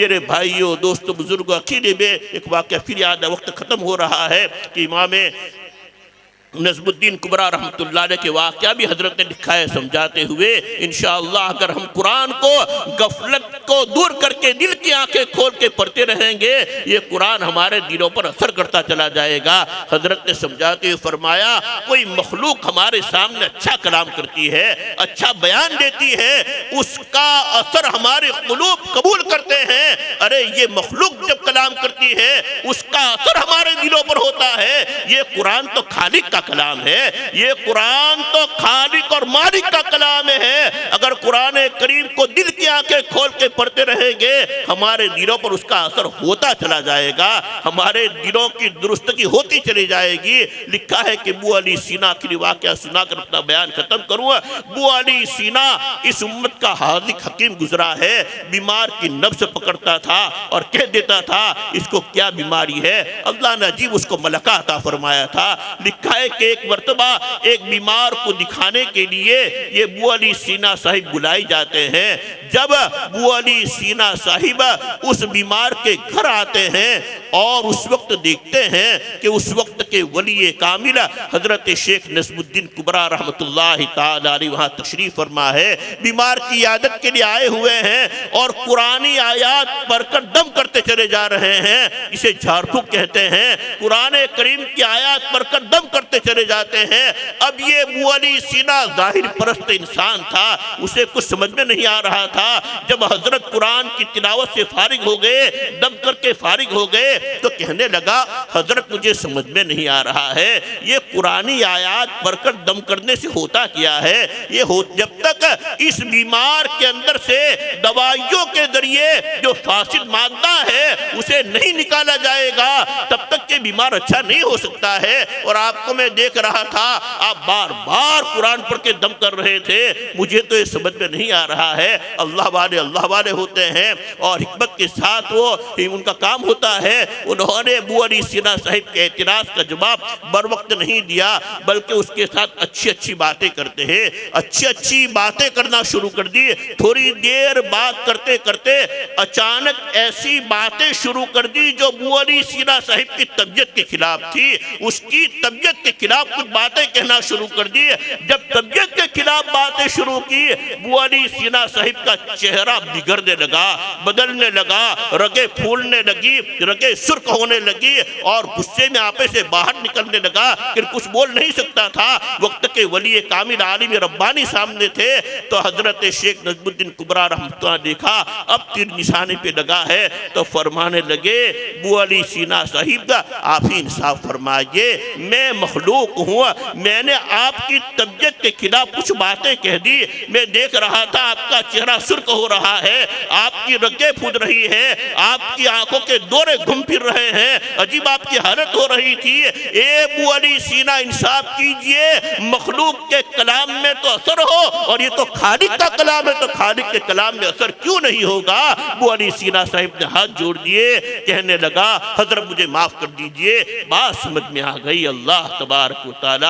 میرے بھائیوں دوست بزرگوں عقیدے میں ایک واقعہ پھر یاد ہے. وقت ختم ہو رہا ہے کہ امام نظم الدین کبریٰ رحمۃ اللہ علیہ کے واقعہ بھی حضرت نے لکھا ہے سمجھاتے ہوئے. انشاءاللہ اگر ہم قرآن کو غفلت کو دور کر کے دل کی آنکھیں کھول کے پڑھتے رہیں گے یہ قرآن ہمارے دلوں پر اثر کرتا چلا جائے گا. حضرت نے سمجھاتے ہوئے فرمایا کوئی مخلوق ہمارے سامنے اچھا کلام کرتی ہے اچھا بیان دیتی ہے اس کا اثر ہمارے قلوب قبول کرتے ہیں. ارے یہ مخلوق جب کلام کرتی ہے اس کا اثر ہمارے دلوں پر ہوتا ہے. یہ قرآن تو خالق کا کلام ہے. یہ قرآن تو خالق اور مالک کا کلام ہے. اگر قرآن کریم کو دل کی آنکھیں کھول کے پڑھتے رہیں گے ہمارے دلوں پر اس کا اثر ہوتا چلا جائے گا. ہمارے دلوں کی درستگی ہوتی چلی جائے گی. لکھا ہے کہ ابو علی سینا کی واقعہ سنا کر اپنا بیان ختم کروں. ابو علی سینا اس امت کا حاذق حکیم گزرا ہے. بیمار کی نبض پکڑتا تھا اور کہہ دیتا تھا اس کو کیا بیماری ہے. اللہ نے عجیب اس کو ملکہ عطا فرمایا تھا. لکھا ہے کہ ایک مرتبہ ایک بیمار کو دکھانے کے لیے یہ ابو علی سینا صاحب بلائی جاتے ہیں. جب ابو علی سینا صاحب اس بیمار کے گھر آتے ہیں اور اس وقت دیکھتے ہیں کہ اس وقت کے ولی کامل حضرت شیخ نظم الدین کبریٰ رحمۃ اللہ تعالی علیہ وہاں تشریف فرما ہے. بیمار کی عیادت کے لیے آئے ہوئے ہیں اور قرآنی آیات پڑھ کر دم کرتے چلے جا رہے ہیں. اسے جھاڑ پھونک کہتے ہیں. قرآن کریم کی آیات پڑھ کر دم کرتے چلے جاتے ہیں. اب یہ ابو علی سینا ظاہر پرست انسان تھا. اسے کچھ سمجھ میں نہیں آ رہا تھا. جب حضرت قرآن کی تلاوت سے فارغ ہو گئے دم کر کے فارغ ہو گئے تو کہنے لگا حضرت مجھے سمجھ میں نہیں آ رہا ہے یہ قرآنی آیات پڑھ کر دم کرنے سے ہوتا کیا ہے. جب تک اس بیمار کے اندر سے دوائیوں کے ذریعے جو فاسد مادہ ہے اسے نہیں نکالا جائے گا تب تک کہ بیمار اچھا نہیں ہو سکتا ہے. اور آپ کو میں دیکھ رہا تھا آپ بار بار قرآن پڑھ کے دم کر رہے تھے. مجھے تو یہ سمجھ میں نہیں آ رہا ہے. اللہ والے ہوتے ہیں اور حکمت کے ساتھ وہ ان کا کام ہوتا ہے. انہوں نے ابو علی سینا صاحب کے اعتراض کا جواب بر وقت نہیں دیا بلکہ اس کے ساتھ اچھی باتیں کرتے ہیں. اچھی باتیں کرنا شروع کر دی. تھوڑی دیر بات کرتے کرتے اچانک ایسی باتیں شروع کر دی جو ابو علی سینا صاحب کی طبیعت کے خلاف تھی. اس کی طبیعت کے خلاف کچھ باتیں کہنا شروع کر دی. جب طبیعت کے خلاف باتیں شروع کی ابو علی سینا صاحب کا چہرہ بگڑنے لگا بدلنے لگا. رگیں پھولنے لگی رگیں سرخ ہونے لگی اور غصے میں آپے سے باہر نکلنے لگا کہ کچھ بول نہیں سکتا تھا. وقت کے ولی کامل عالم ربانی سامنے تھے تو حضرت شیخ نظم الدین کبریٰ رحمۃ اللہ دیکھا اب تیر نشانے پہ لگا ہے تو فرمانے لگے ابو علی سینا صاحب آپ ہی انصاف فرمائیے. میں مخلوق ہوں. میں نے آپ کی طبیعت کے خلاف کچھ باتیں کہہ دی. میں دیکھ رہا تھا آپ کا چہرہ سرخ ہو رہا ہے آپ کی رگیں پھول رہی ہے آپ کی آنکھوں کے دورے گھوم پھر رہے ہیں عجیب آپ کی حالت ہو رہی تھی. اے ابو علی سینا انصاف کیجئے. مخلوق کے کلام میں تو اثر ہو اور یہ تو خالق کا کلام ہے تو خالق کے کلام میں اثر کیوں نہیں ہوگا. ابو علی سینا صاحب نے ہاتھ جوڑ دیے کہنے لگا حضرت مجھے معاف کر دیجئے. بات سمجھ میں آ گئی. اللہ تبارک و تعالی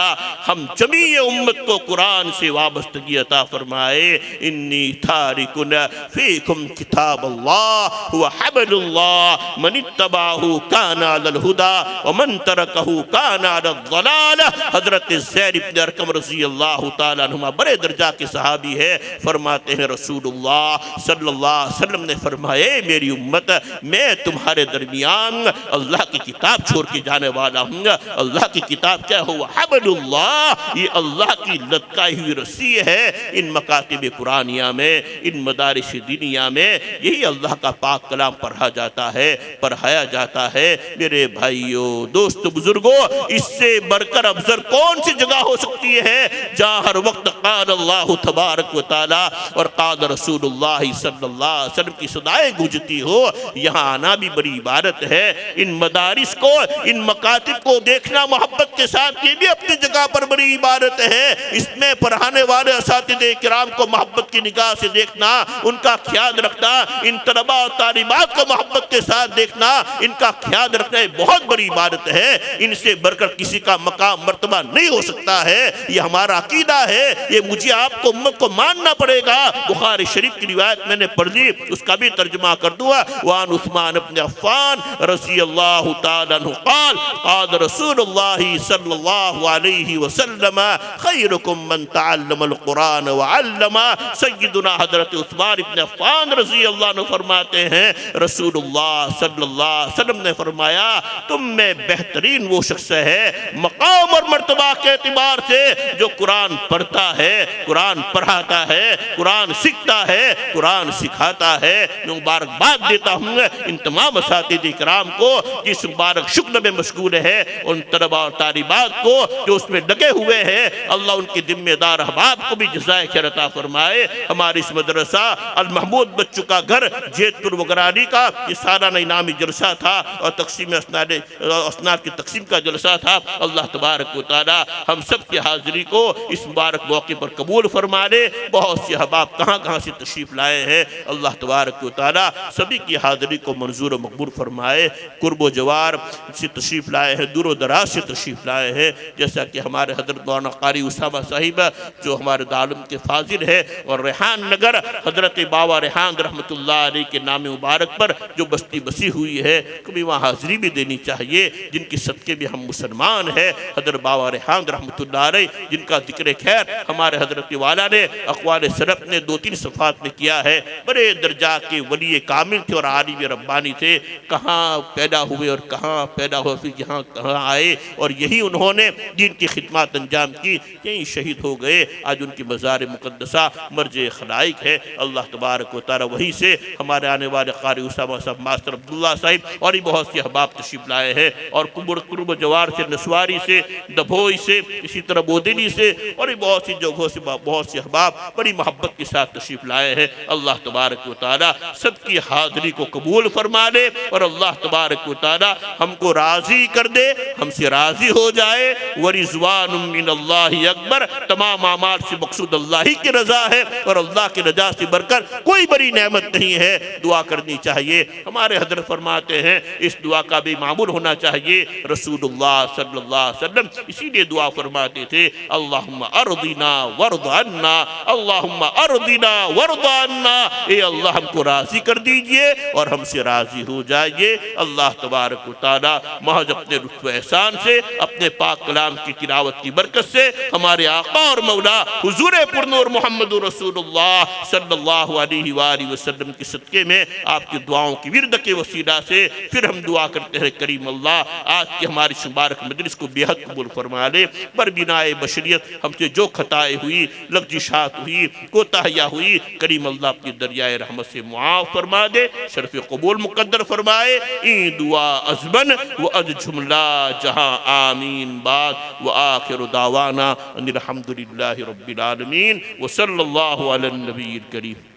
ہم جمیع امت کو قرآن سے وابستگی عطا فرمائے. انی تارکن فیکم کتاب اللہ هو حبل اللہ من اتبعہ کان علی الہدی ومن ترکہ کان علی الضلال. حضرت زید بن ارقم رضی اللہ تعالیٰ عنہما بڑے درجہ کے صحابی ہے، فرماتے ہیں رسول اللہ صلی اللہ علیہ وسلم نے فرمائے میری امت میں تمہارے درمیان اللہ کی کتاب چھوڑ کے جانے والا ہوں. اللہ کی کتاب کیا ہو؟ حبل اللہ، یہ اللہ کی لٹکائی ہوئی رسی ہے. ان مکاتب قرآنیہ میں، ان مدارس دینیہ میں یہی اللہ کا پاک کلام پڑھا جاتا ہے، پڑھایا جاتا ہے. میرے بھائیوں، دوستو، بزرگوں، اس سے بڑھ کر افضل کون سی جگہ ہو سکتی ہے جہاں ہر وقت قال اللہ تبارک و تعالی اور قال رسول اللہ صلی اللہ علیہ وسلم کی صدائیں گونجتی ہو؟ یہاں آنا بھی بڑی عبادت ہے. ان مدارس کو، ان مکاتب کو دیکھنا محبت کے ساتھ، یہ بھی اپنی جگہ پر بڑی عبادت ہے. اس میں پڑھانے والے اساتذہ کرام کو محبت کی نگاہ سے دیکھنا، ان کا خیال رکھنا، ان طلباء اور طالبات کو محبت کے ساتھ دیکھنا، ان کا خیال رکھنا بہت بڑی عبادت ہے. ان سے بڑھ کر کسی کا مقام مرتبہ نہیں ہو سکتا ہے. یہ ہمارا عقیدہ ہے، یہ مجھے آپ کو امت کو ماننا پڑے گا. بخاری شریف کی روایت میں نے پڑھ لی، اس کا بھی ترجمہ کر دوں. وعن عثمان بن عفان رضی اللہ تعالیٰ عنہ قال قال رسول اللہ صلی اللہ علیہ وسلم خیرکم من تعلم القرآن وعلم. سیدنا حضرت عثمان بن عفان رضی اللہ عنہ فرماتے ہیں رسول اللہ صلی اللہ علیہ وسلم نے فرمایا تم میں بہترین وہ شخص ہے مقام اور مرتبہ کے اعتبار سے جو قرآن پڑھتا ہے، قرآن پڑھاتا ہے، قرآن سیکھتا ہے، قرآن سکھاتا ہے. میں مبارکباد دیتا ہوں ان تمام اساتذہ کرام کو جس مبارک شغل میں مشغول ہے، ان طلباء اور طالبات کو جو اس میں لگے ہوئے ہیں. اللہ ان کے ذمہ دار احباب کو بھی جزائے خیر عطا فرمائے. ہماری اس مدرسہ المحمود بچوں کا گھر جیت پور وگرانی کا یہ سالانہ انعامی جلسہ تھا اور تقسیم اسناد کی تقسیم کا جلسہ تھا. اللہ تبارک و تعالی ہم سب کی حاضری کو اس مبارک موقع پر قبول فرما لے. بہت سے احباب کہاں کہاں سے تشریف لائے ہیں، اللہ تبارک و تعالی سبھی کی حاضری کو منظور و مقبول فرمائے. قرب و جوار سے تشریف لائے ہیں، دور و دراز سے تشریف لائے ہیں، جیسا کہ ہمارے حضرت مولانا قاری اسامہ صاحب جو ہمارے دارالعلوم کے فاضل ہے، اور ریحان نگر حضرت بابا ریحان رحمۃ اللہ علیہ کے نام مبارک پر جو بستی بسی ہوئی ہے، کبھی وہاں حاضری بھی دینی چاہیے، جن کی صدقے بھی ہم مسلمان ہیں. حضرت بابا ریحان رحمۃ اللہ علیہ جن کا ذکر خیر ہمارے حضرت والا نے اقوال سلف نے 2-3 صفحات میں کیا ہے. بڑے درجہ کے ولی کامل تھے اور عالم ربانی تھے. کہاں پیدا ہوئے اور کہاں پیدا ہو پھر یہاں کہاں آئے، اور یہی انہوں نے دین کی خدمات انجام کی، یہیں شہید ہو گئے. آج ان کی مزار مقدسہ مرجع خلائق ہے. اللہ تبارک و تعالی وہیں سے ہمارے آنے والے قاری اسامہ صاحب، ماسٹر عبداللہ صاحب اور بہت سے احباب تشریف لائے ہیں، اور قرب جوار سے، نسواری سے، دبھوئی سے، اسی طرح بودلی سے اور بہت سی جگہوں سے بہت سے احباب بڑی محبت کے ساتھ تشریف لائے ہیں. اللہ تبارک و تعالی سب کی حاضری کو قبول فرما لے، اور اللہ تبارک و تعالی ہم کو راضی کر دے، ہم سے راضی ہو جائے. وَرِضْوَانٌ مِّنَ اللَّهِ اکبر. تمام اعمال سے مقصود اللہ ہی کی رضا ہے، اور اللہ کی رضا سے بڑھ کر کوئی بڑی نعمت نہیں ہے. دعا کرنی چاہیے. ہمارے حضرت فرماتے ہیں اس دعا کا بھی معمول ہونا چاہیے. رسول اللہ صلی اللہ علیہ وسلم اسی لیے دعا فرماتے تھے اللہم ارضنا ورض عنا، اللہم ارضنا ورض عنا. اے اللہ ہم کو راضی کر دیجئے اور ہم سے راضی ہو جائیے. اللہ تبارک و تعالی محض اپنے لطف و احسان سے، اپنے پاک کلام کی تلاوت کی برکت سے ہمارے آقا اور مولا حضور پرنور محمد رسول اللہ صلی اللہ علیہ وآلہ وسلم کے صدقے میں آپ کی دعاؤں کی ورد کے وسیلہ سے پھر ہم دعا کرتے ہیں کریم اللہ آج کی ہماری مبارک مجلس کو بے حد قبول فرما لے. بر بنائے بشریت ہم سے جو خطائیں ہوئی، لغزشات ہوئی، کوتاہیاں ہوئی، کریم اللہ اپنی دریائے رحمت سے معاف فرما دے، شرف قبول مقدر فرمائے. این دعا ازبن و از جملہ جہاں آمین باد. وآخر دعوانا ان الحمدللہ رب العالمین وصلی اللہ علی النبی الکریم.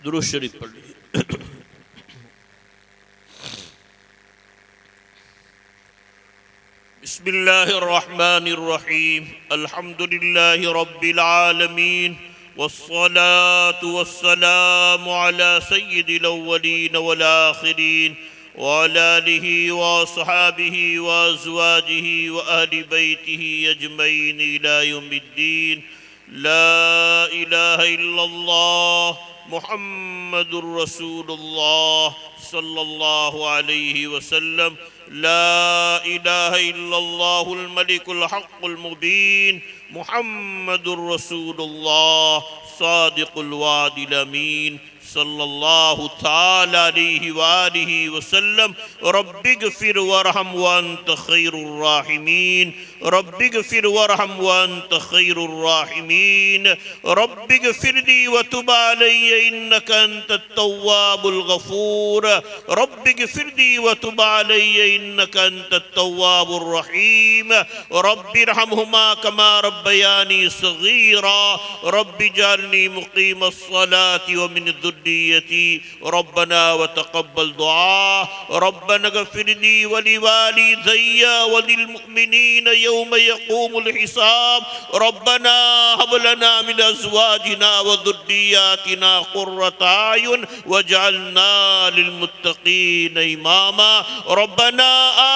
درود شریف پڑھ لیجیے. بسم اللہ الرحمن الرحیم. الحمدللہ رب العالمین والصلاة والسلام على سید الاولین والآخرین وعلى آله وأصحابه وأزواجه وأهل بيته أجمعين إلى يوم الدين. لا إله إلا الله محمد رسول الله صلى الله عليه وسلم. لا إله إلا الله الملك الحق المبين محمد رسول الله صادق الوعد الأمين صلى الله تعالى عليه وآله وسلم. رب اغفر وارحم وأنت خير الراحمين. رب اغفر وارحم وأنت خير الراحمين. رب اغفر لي وتب علي إنك أنت التواب الغفور. رب اغفر لي وتب علي إنك أنت التواب الرحيم. رب ارحمهما كما ربياني صغيرا. رب اجعلني مقيم الصلاة ومن ذريتي. ربنا وتقبل دعاء. ربنا اغفر لي ولوالدي وللمؤمنين يوم يقوم الحساب. ربنا هب لنا من أزواجنا وذرياتنا قرة أعين واجعلنا للمتقين إماما. ربنا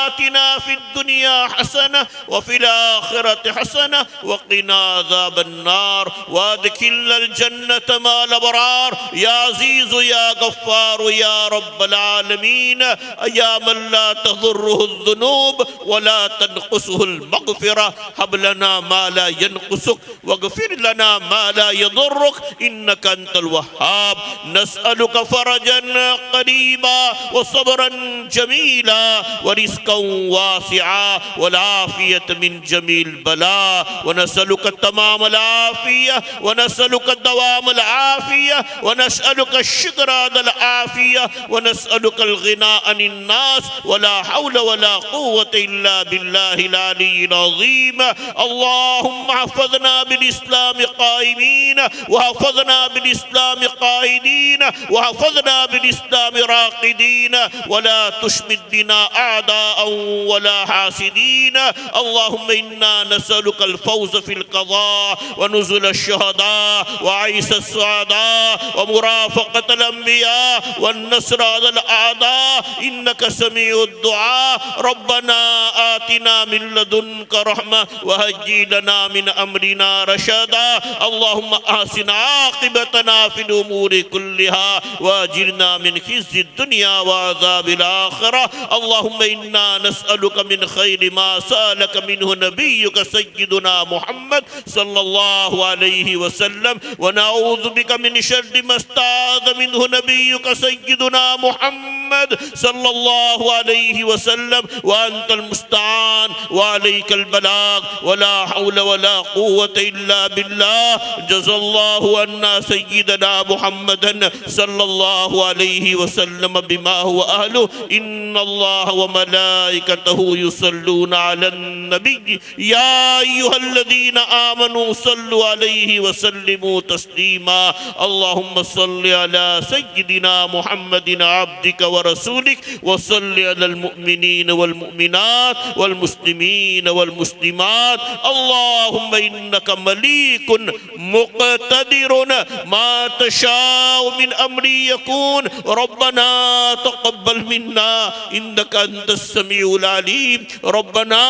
آتنا في الدنيا حسنة وفي الآخرة حسنة وقنا عذاب النار وادخلنا الجنة مع الأبرار يا عزيز يا غفار يا رب العالمين. يا من لا تضره الذنوب ولا تنقصه المغفرة هب لنا ما لا ينقصك واغفر لنا ما لا يضرك إنك أنت الوهاب. نسألك فرجا قريبا وصبرا جميلا ورزقا واسعا والعافية من جميع البلاء. ونسألك تمام العافية ونسألك دوام العافية ونسألك الشكر على العافية ونسألك الغنى عن الناس ولا حول ولا قوة إلا بالله العلي العظيم. اللهم احفظنا بالإسلام قائمين وحفظنا بالإسلام قائدين وحفظنا بالإسلام راقدين ولا تشمت بنا أعداء ولا حاسدين. اللهم إنا نسألك الفوز في القضاء ونزل الشهداء وعيس السعداء ومرافقة الأنبياء والنصر على الأعداء إنك سميع الدعاء. ربنا آتنا من لدنك رحمة وهيئ لنا من أمرنا رشدا. اللهم أحسن عاقبتنا في الأمور كلها وأجرنا من خزي الدنيا وعذاب الآخرة. اللهم إنا نسألك من خير ما سألك منه نبيك سيدنا محمد صلى الله عليه وسلم ونعوذ بك من شر ما استعاذ منه نبيك سيدنا محمد صلى الله عليه وسلم. وأنت المستعان وعليك البلاغ ولا حول ولا قوة إلا بالله. جزا الله عنا سيدنا محمدا صلى الله عليه وسلم بما هو أهله. إن الله وملائكته يصلون على النبي يا أيها الذين آمنوا صلوا عليه وسلموا تسليما. اللهم صل على سيدنا محمد عبدك ورسولك وصل على المؤمنين والمؤمنات والمسلمين والمسلمات. اللهم إنك مليك مقتدر ما تشاء من أمري يكون. ربنا تقبل منا إنك أنت السميع العليم. ربنا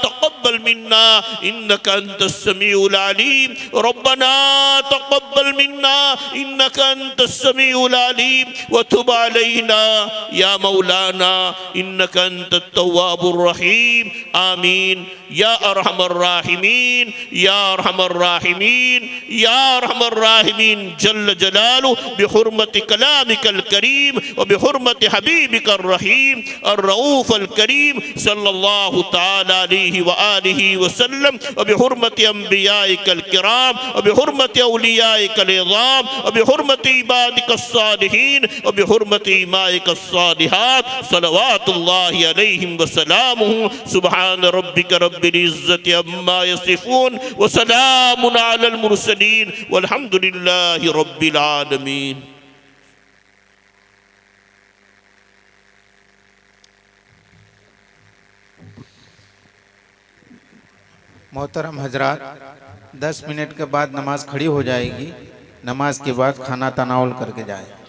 تقبل منا إنك أنت السميع العليم. ربنا تقبل منا إنك أنت السميع العليم وتب علينا يا مولانا إنك أنت التواب الرحيم. آمين يا أرحم الراحمين يا أرحم الراحمين يا أرحم الراحمين جل جلاله. بحرمة كلامك الكريم وبحرمة حبيبك الرحيم الرؤوف الكريم صلى الله تعالى عليه وآله وسلم وبحرمة أنبيائك الكرام وبحرمة أوليائك العظام وبحرمة عبادك الصالحين وبحرمة إمائك الصالحات صلوات الله عليهم وسلامه. سبحان ربك رب العزة عما يصفون وسلام على المرسلين والحمد لله رب العالمين. محترم حضرات 10 منٹ کے بعد نماز کھڑی ہو جائے گی. نماز کے بعد کھانا تناول کر کے جائیں.